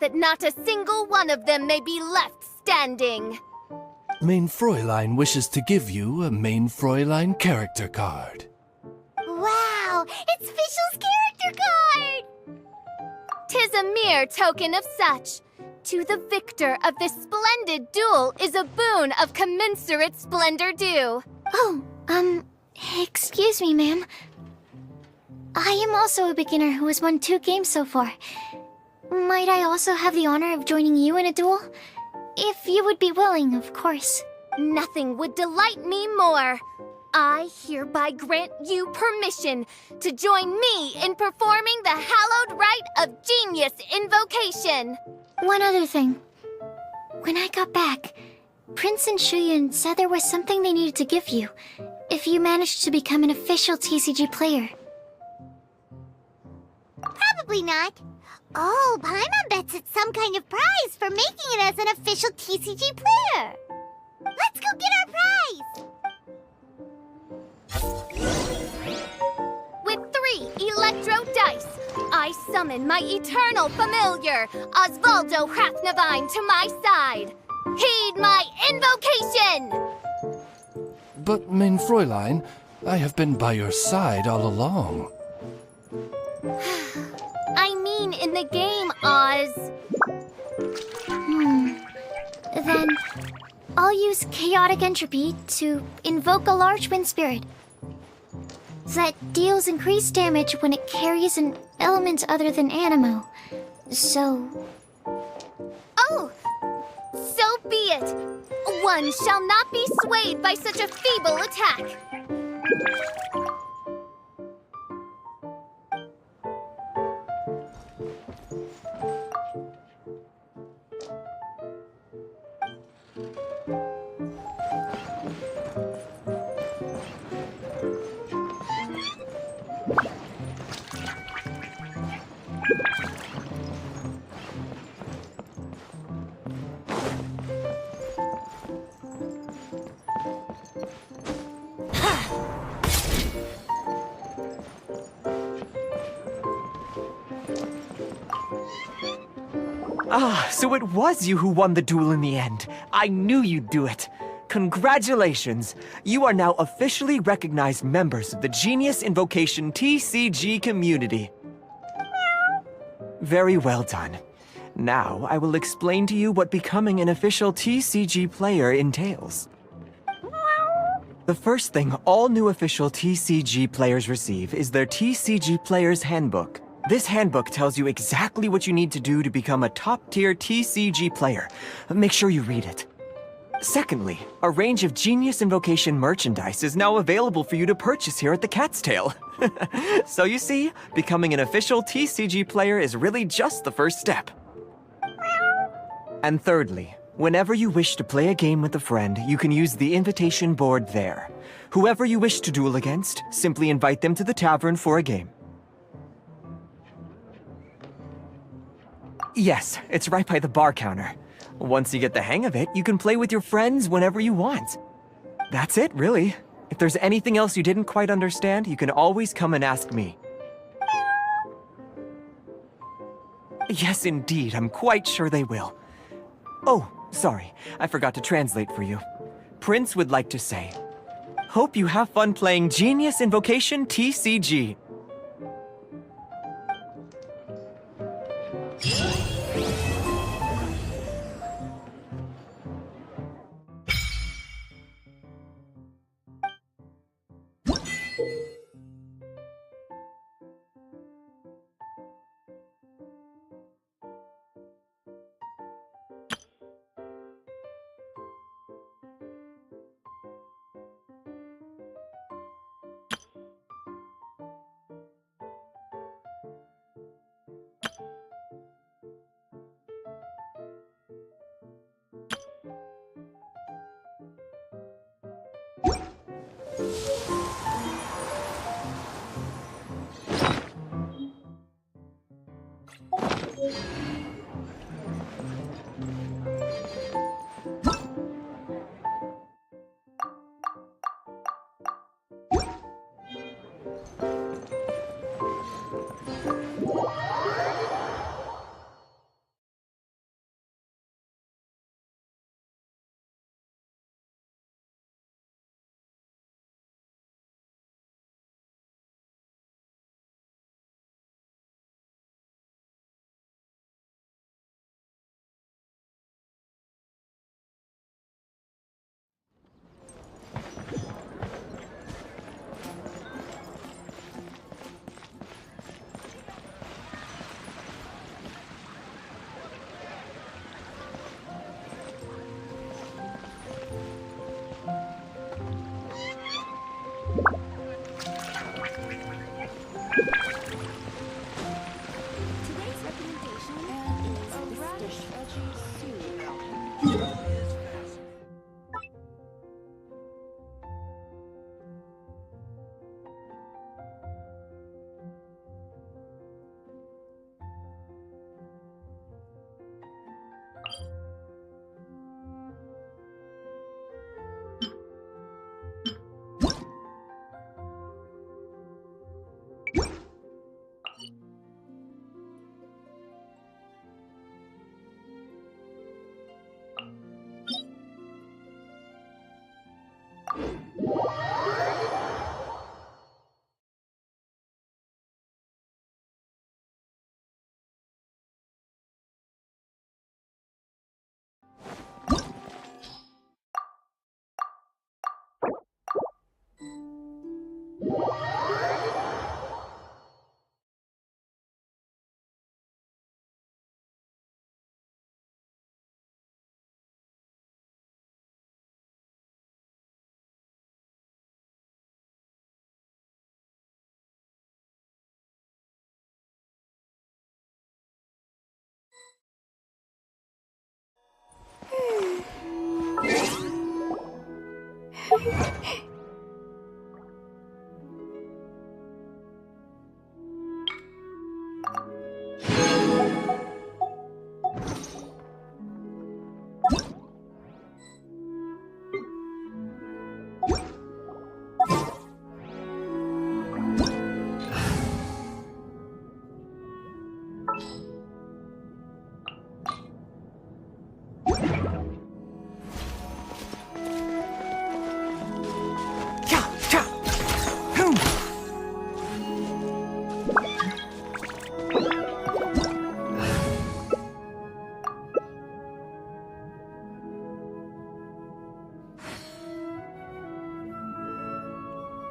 [SPEAKER 14] that not a single one of them may be left standing.
[SPEAKER 15] Main Fräulein wishes to give you a Main Fräulein character card.
[SPEAKER 11] Wow! It's Fischl's character card!
[SPEAKER 14] 'Tis a mere token of such. To the victor of this splendid duel is a boon of commensurate splendor due.
[SPEAKER 7] Oh, excuse me, ma'am. I am also a beginner who has won 2 games so far. Might I also have the honor of joining you in a duel? If you would be willing, of course.
[SPEAKER 14] Nothing would delight me more. I hereby grant you permission to join me in performing the hallowed rite of genius invocation.
[SPEAKER 7] One other thing. When I got back, Prince and Shuyan said there was something they needed to give you if you managed to become an official TCG player.
[SPEAKER 11] Probably not. Oh, Paimon bets it's some kind of prize for making it as an official TCG player. Let's go get our prize!
[SPEAKER 14] With 3 electro dice, I summon my eternal familiar, Osvaldo Hrathnavine, to my side. Heed my invocation!
[SPEAKER 15] But, Main Fräulein, I have been by your side all along.
[SPEAKER 14] I mean in the game, Oz.
[SPEAKER 7] Then, I'll use Chaotic Entropy to invoke a large wind spirit that deals increased damage when it carries an element other than Animo. So...
[SPEAKER 14] Oh! So be it! One shall not be swayed by such a feeble attack!
[SPEAKER 12] Ah, so it was you who won the duel in the end. I knew you'd do it. Congratulations! You are now officially recognized members of the Genius Invocation TCG community. Very well done. Now, I will explain to you what becoming an official TCG player entails. The first thing all new official TCG players receive is their TCG Player's Handbook. This handbook tells you exactly what you need to do to become a top-tier TCG player. Make sure you read it. Secondly, a range of Genius Invocation merchandise is now available for you to purchase here at the Cat's Tail. So you see, becoming an official TCG player is really just the first step. And thirdly, whenever you wish to play a game with a friend, you can use the invitation board there. Whoever you wish to duel against, simply invite them to the tavern for a game. Yes, it's right by the bar counter. Once you get the hang of it, you can play with your friends whenever you want. That's it, really. If there's anything else you didn't quite understand, you can always come and ask me. Yes, indeed, I'm quite sure they will. Oh, sorry, I forgot to translate for you. Prince would like to say, hope you have fun playing Genius Invocation TCG.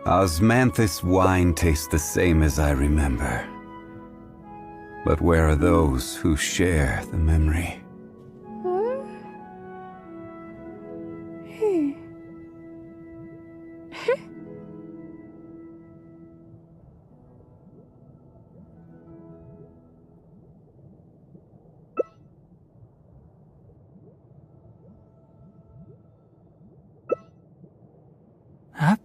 [SPEAKER 16] Osmanthus wine tastes the same as I remember. But where are those who share the memory?
[SPEAKER 8] Huh?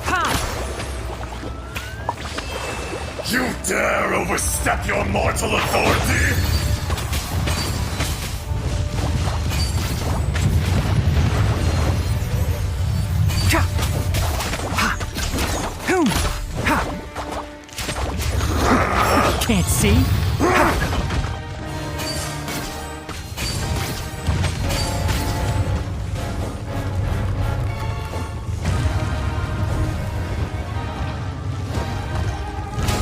[SPEAKER 8] Huh?
[SPEAKER 17] You dare overstep your mortal authority?
[SPEAKER 8] Can't see?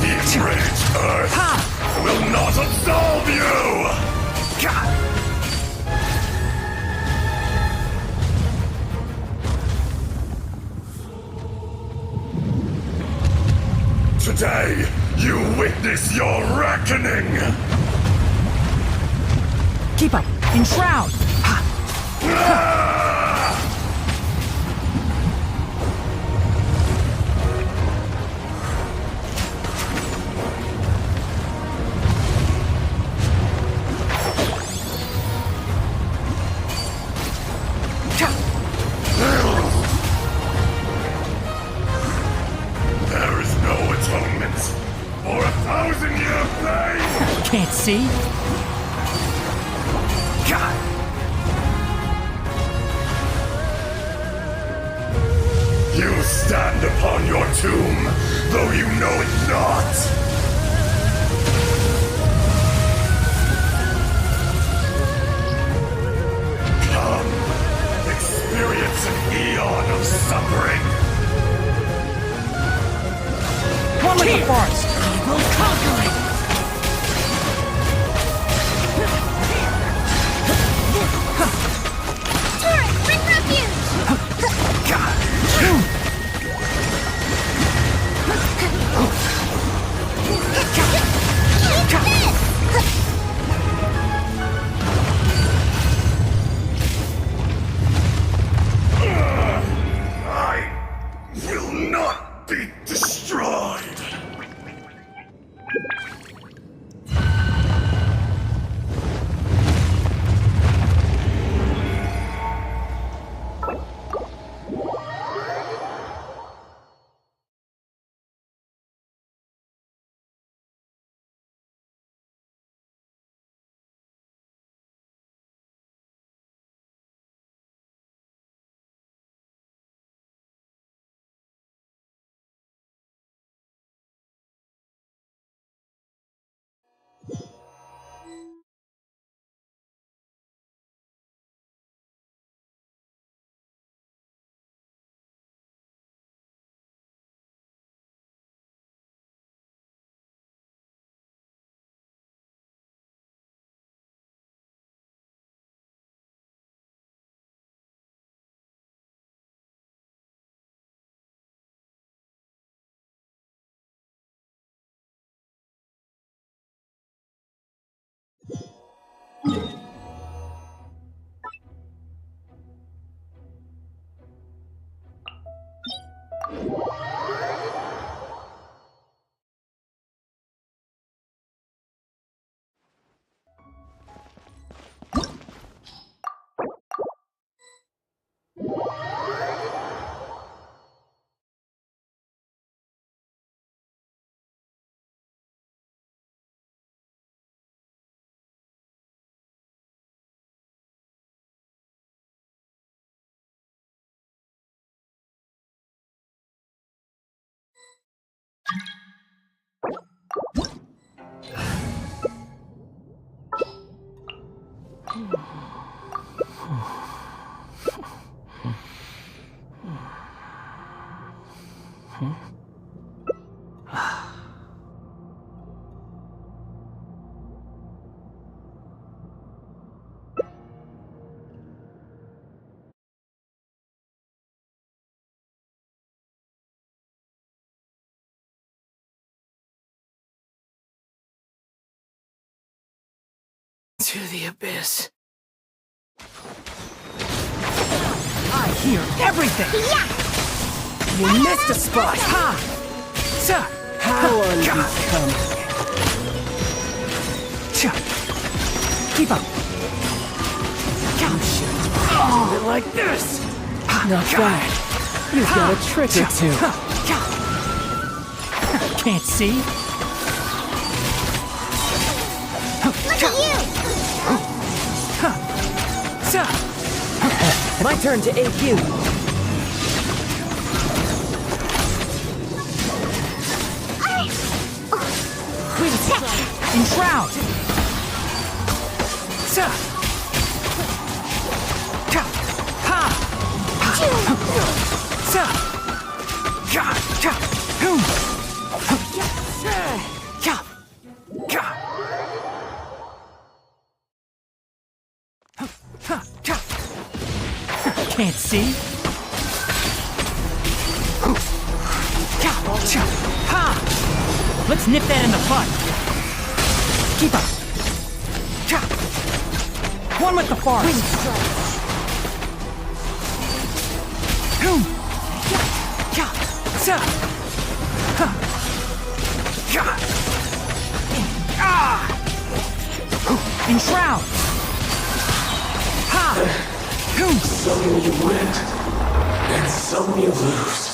[SPEAKER 17] The enraged Earth will not absolve you! Today, you witness your reckoning!
[SPEAKER 8] Keep up! Enshroud!
[SPEAKER 17] There is no atonement for 1,000-year pain!
[SPEAKER 8] Can't see?
[SPEAKER 17] You stand upon your tomb, though you know it not! Come, experience an eon of suffering!
[SPEAKER 8] One with the forest! I will conquer it!
[SPEAKER 11] Turret, bring refuge!
[SPEAKER 17] I will not be destroyed!
[SPEAKER 8] To the abyss. I hear everything!
[SPEAKER 11] Yeah!
[SPEAKER 8] You missed a spot! Ha! Sa! How unbecoming. Keep up! You should do it like this! Not bad. You've got a trick or two. Can't see?
[SPEAKER 11] Look at you!
[SPEAKER 8] My turn to AQ. In shroud. Can't see? Let's nip that in the bud. Keep up. One with the forest. In shroud.
[SPEAKER 17] Some you win, and some you lose.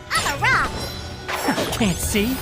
[SPEAKER 11] I'm a rock!
[SPEAKER 8] Can't see?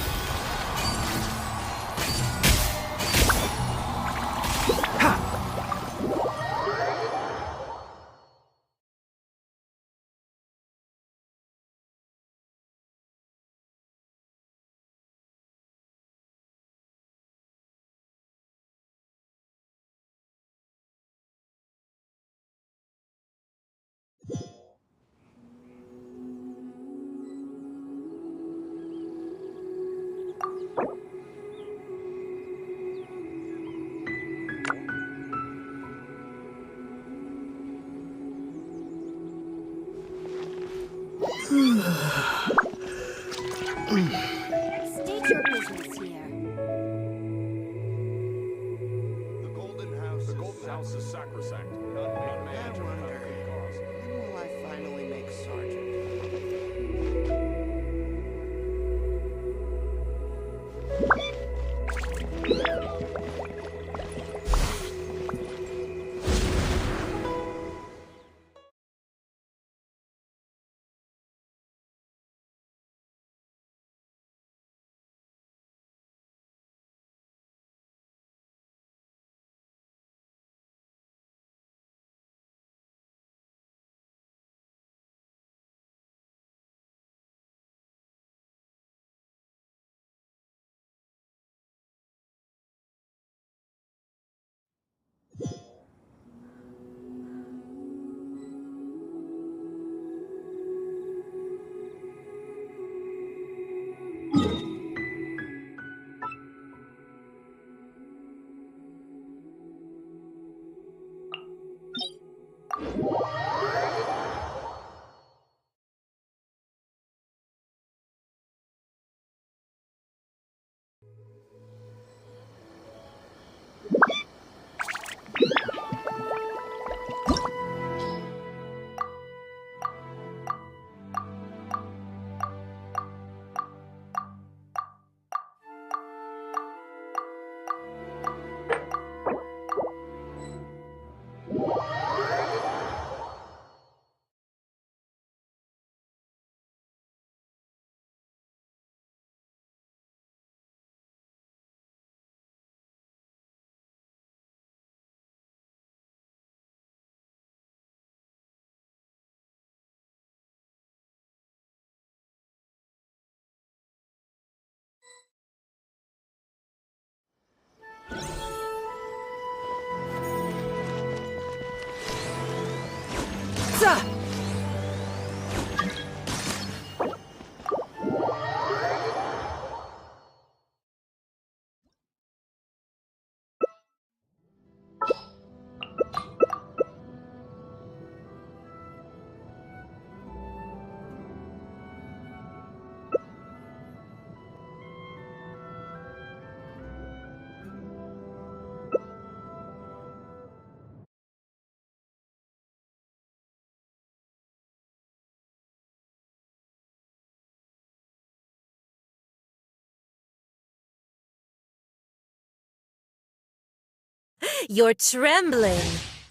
[SPEAKER 9] You're trembling.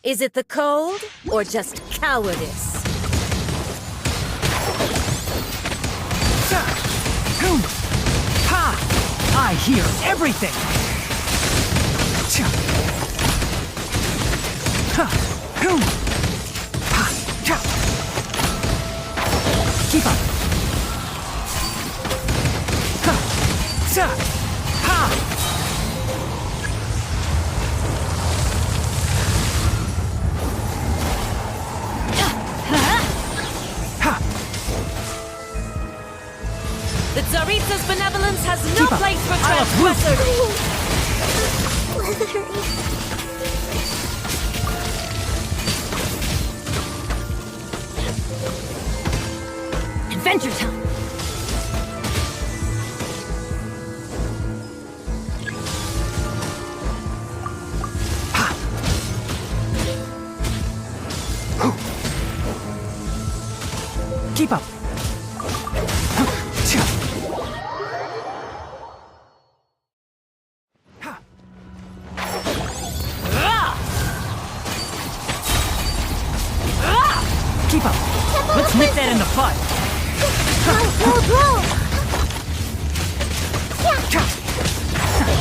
[SPEAKER 9] Is it the cold or just cowardice?
[SPEAKER 8] Ha! I hear everything! Keep up!
[SPEAKER 9] The Tsaritsa's benevolence has no place for transgressors!
[SPEAKER 6] Adventure time!
[SPEAKER 8] Keep up! Keep up! Let's nip that in the bud!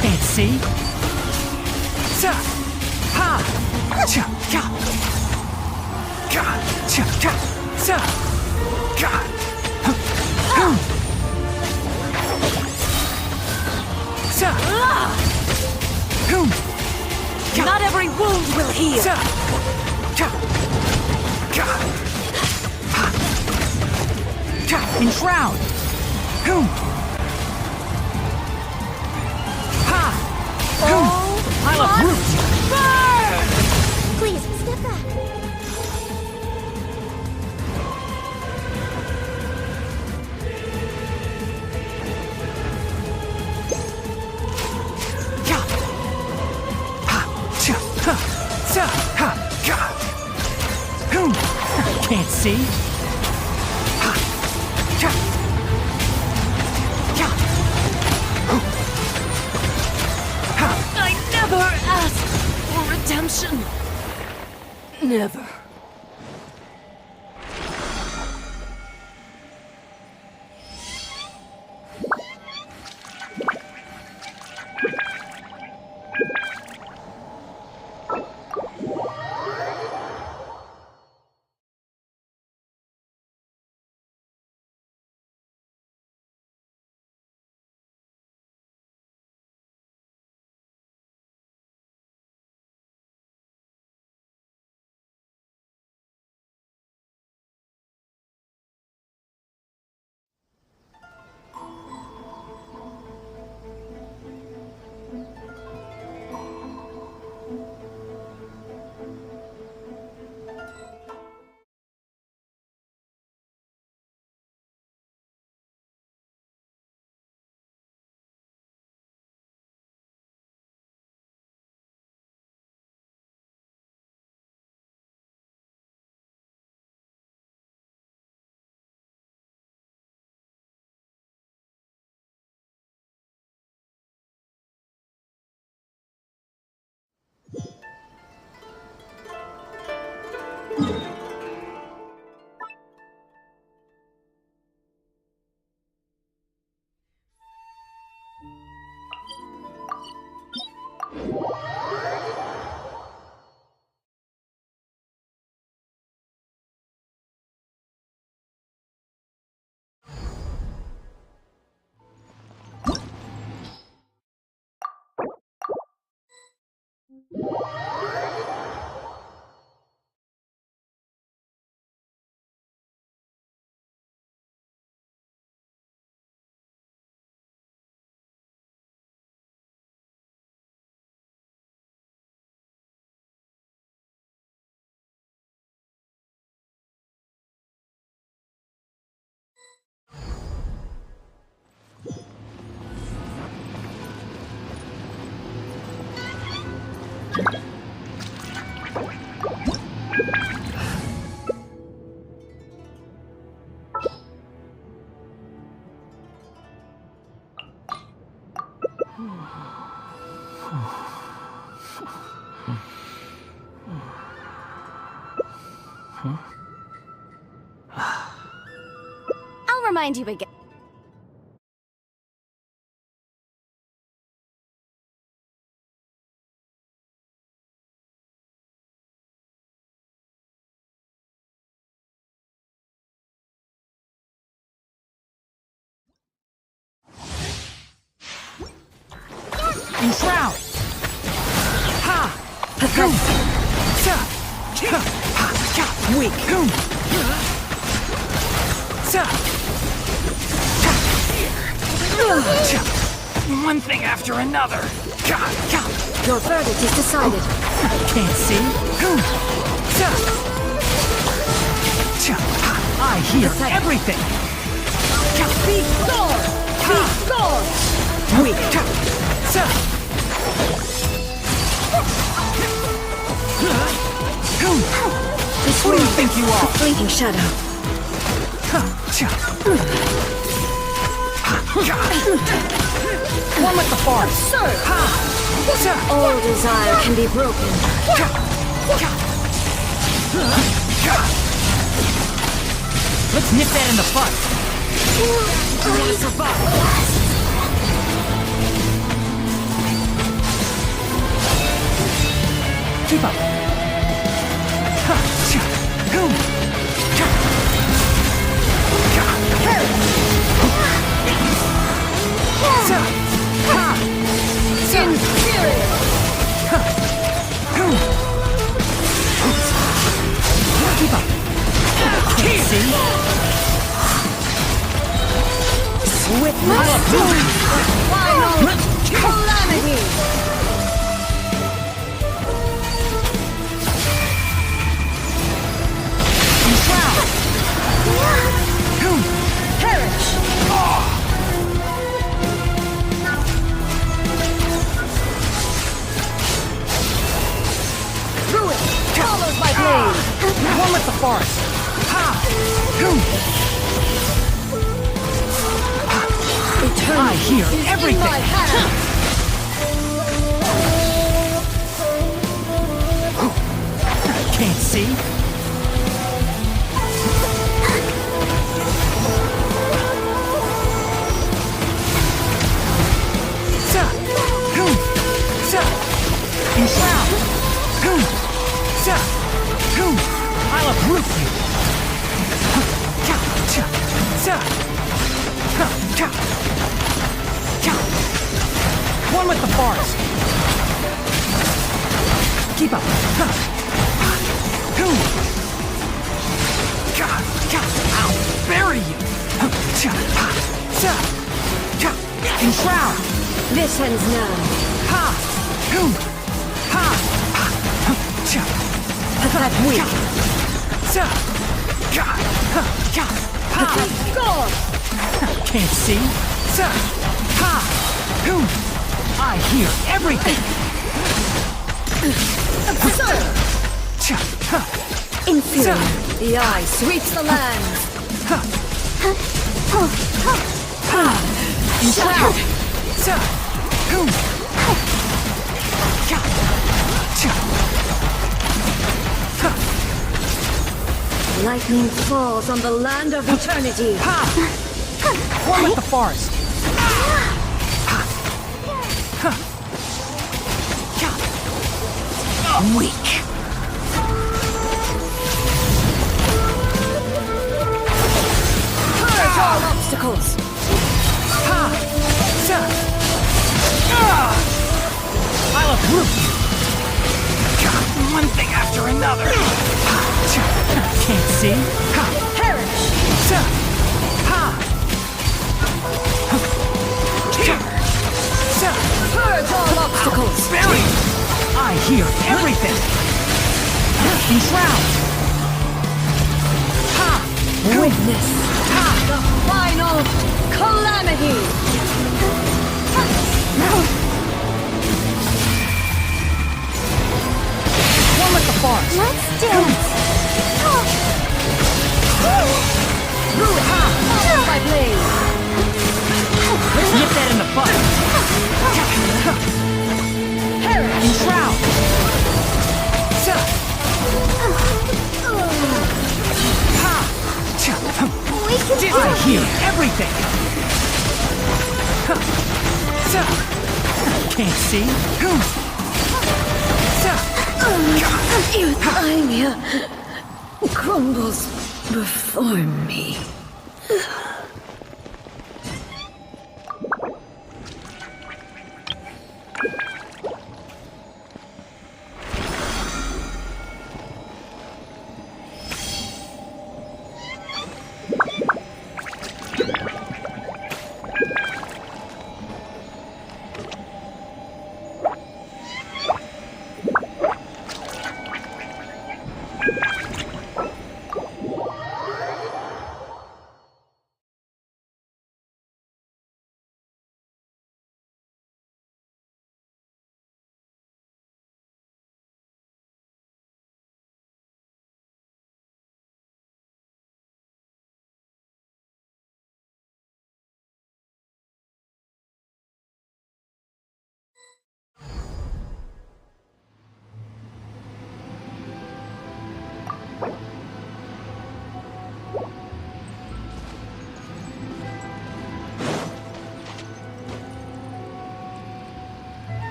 [SPEAKER 8] Can't see?
[SPEAKER 9] Not every wound will heal!
[SPEAKER 8] Enshroud! I'll uproot you!
[SPEAKER 9] Burn!
[SPEAKER 11] Please, step back.
[SPEAKER 8] Can't see?
[SPEAKER 9] I never asked for redemption. Never. remind you again.
[SPEAKER 8] Enshroud! Ha! Weak! One thing after another.
[SPEAKER 9] Your verdict is decided.
[SPEAKER 8] Can't see. I hear everything.
[SPEAKER 9] Be gone! Be gone!
[SPEAKER 8] Weak! Who do you think you are?
[SPEAKER 9] A fleeting shadow.
[SPEAKER 8] One with the force.
[SPEAKER 9] All desire can be broken.
[SPEAKER 8] Let's nip that in the bud. I want to survive. Keep up. Keep up. Can't see. Swift
[SPEAKER 9] Final calamity. Perish! Ruin! Followed by blade!
[SPEAKER 8] One with the force! I hear everything! Can't see? I'll uproot you! One with the force! Keep up! I'll bury you! Enshroud!
[SPEAKER 9] This ends now.
[SPEAKER 8] Pathetic weak!
[SPEAKER 9] Pathetic gone!
[SPEAKER 8] Can't see? I hear everything!
[SPEAKER 9] Inferior. The eye sweeps the land.
[SPEAKER 8] Enshroud!
[SPEAKER 9] Lightning falls on the land of eternity.
[SPEAKER 8] One with the forest! Weak!
[SPEAKER 9] Purge all obstacles!
[SPEAKER 8] I'll uproot you! One thing after another! Can't see?
[SPEAKER 9] Perish! Purge all obstacles!
[SPEAKER 8] Bury! I hear everything! Enshroud!
[SPEAKER 9] Witness the final calamity!
[SPEAKER 8] One with the force!
[SPEAKER 11] Let's dance!
[SPEAKER 9] Ruin! Followed by blade!
[SPEAKER 8] Let's nip that in the bud!
[SPEAKER 9] Perish!
[SPEAKER 8] Enshroud!
[SPEAKER 11] We can
[SPEAKER 8] I hear everything! Can't see?
[SPEAKER 9] Euthymia crumbles before me.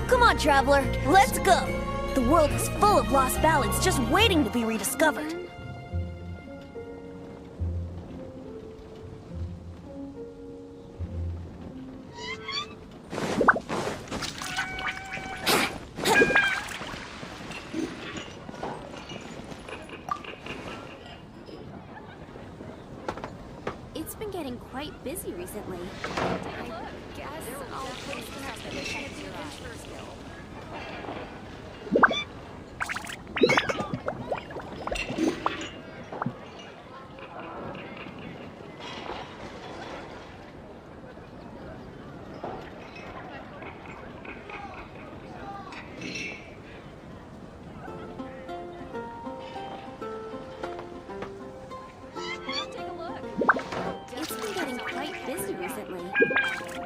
[SPEAKER 18] Come on, traveler, let's go! The world is full of lost ballads just waiting to be rediscovered.
[SPEAKER 5] It's been getting quite busy recently. It's been getting quite busy recently.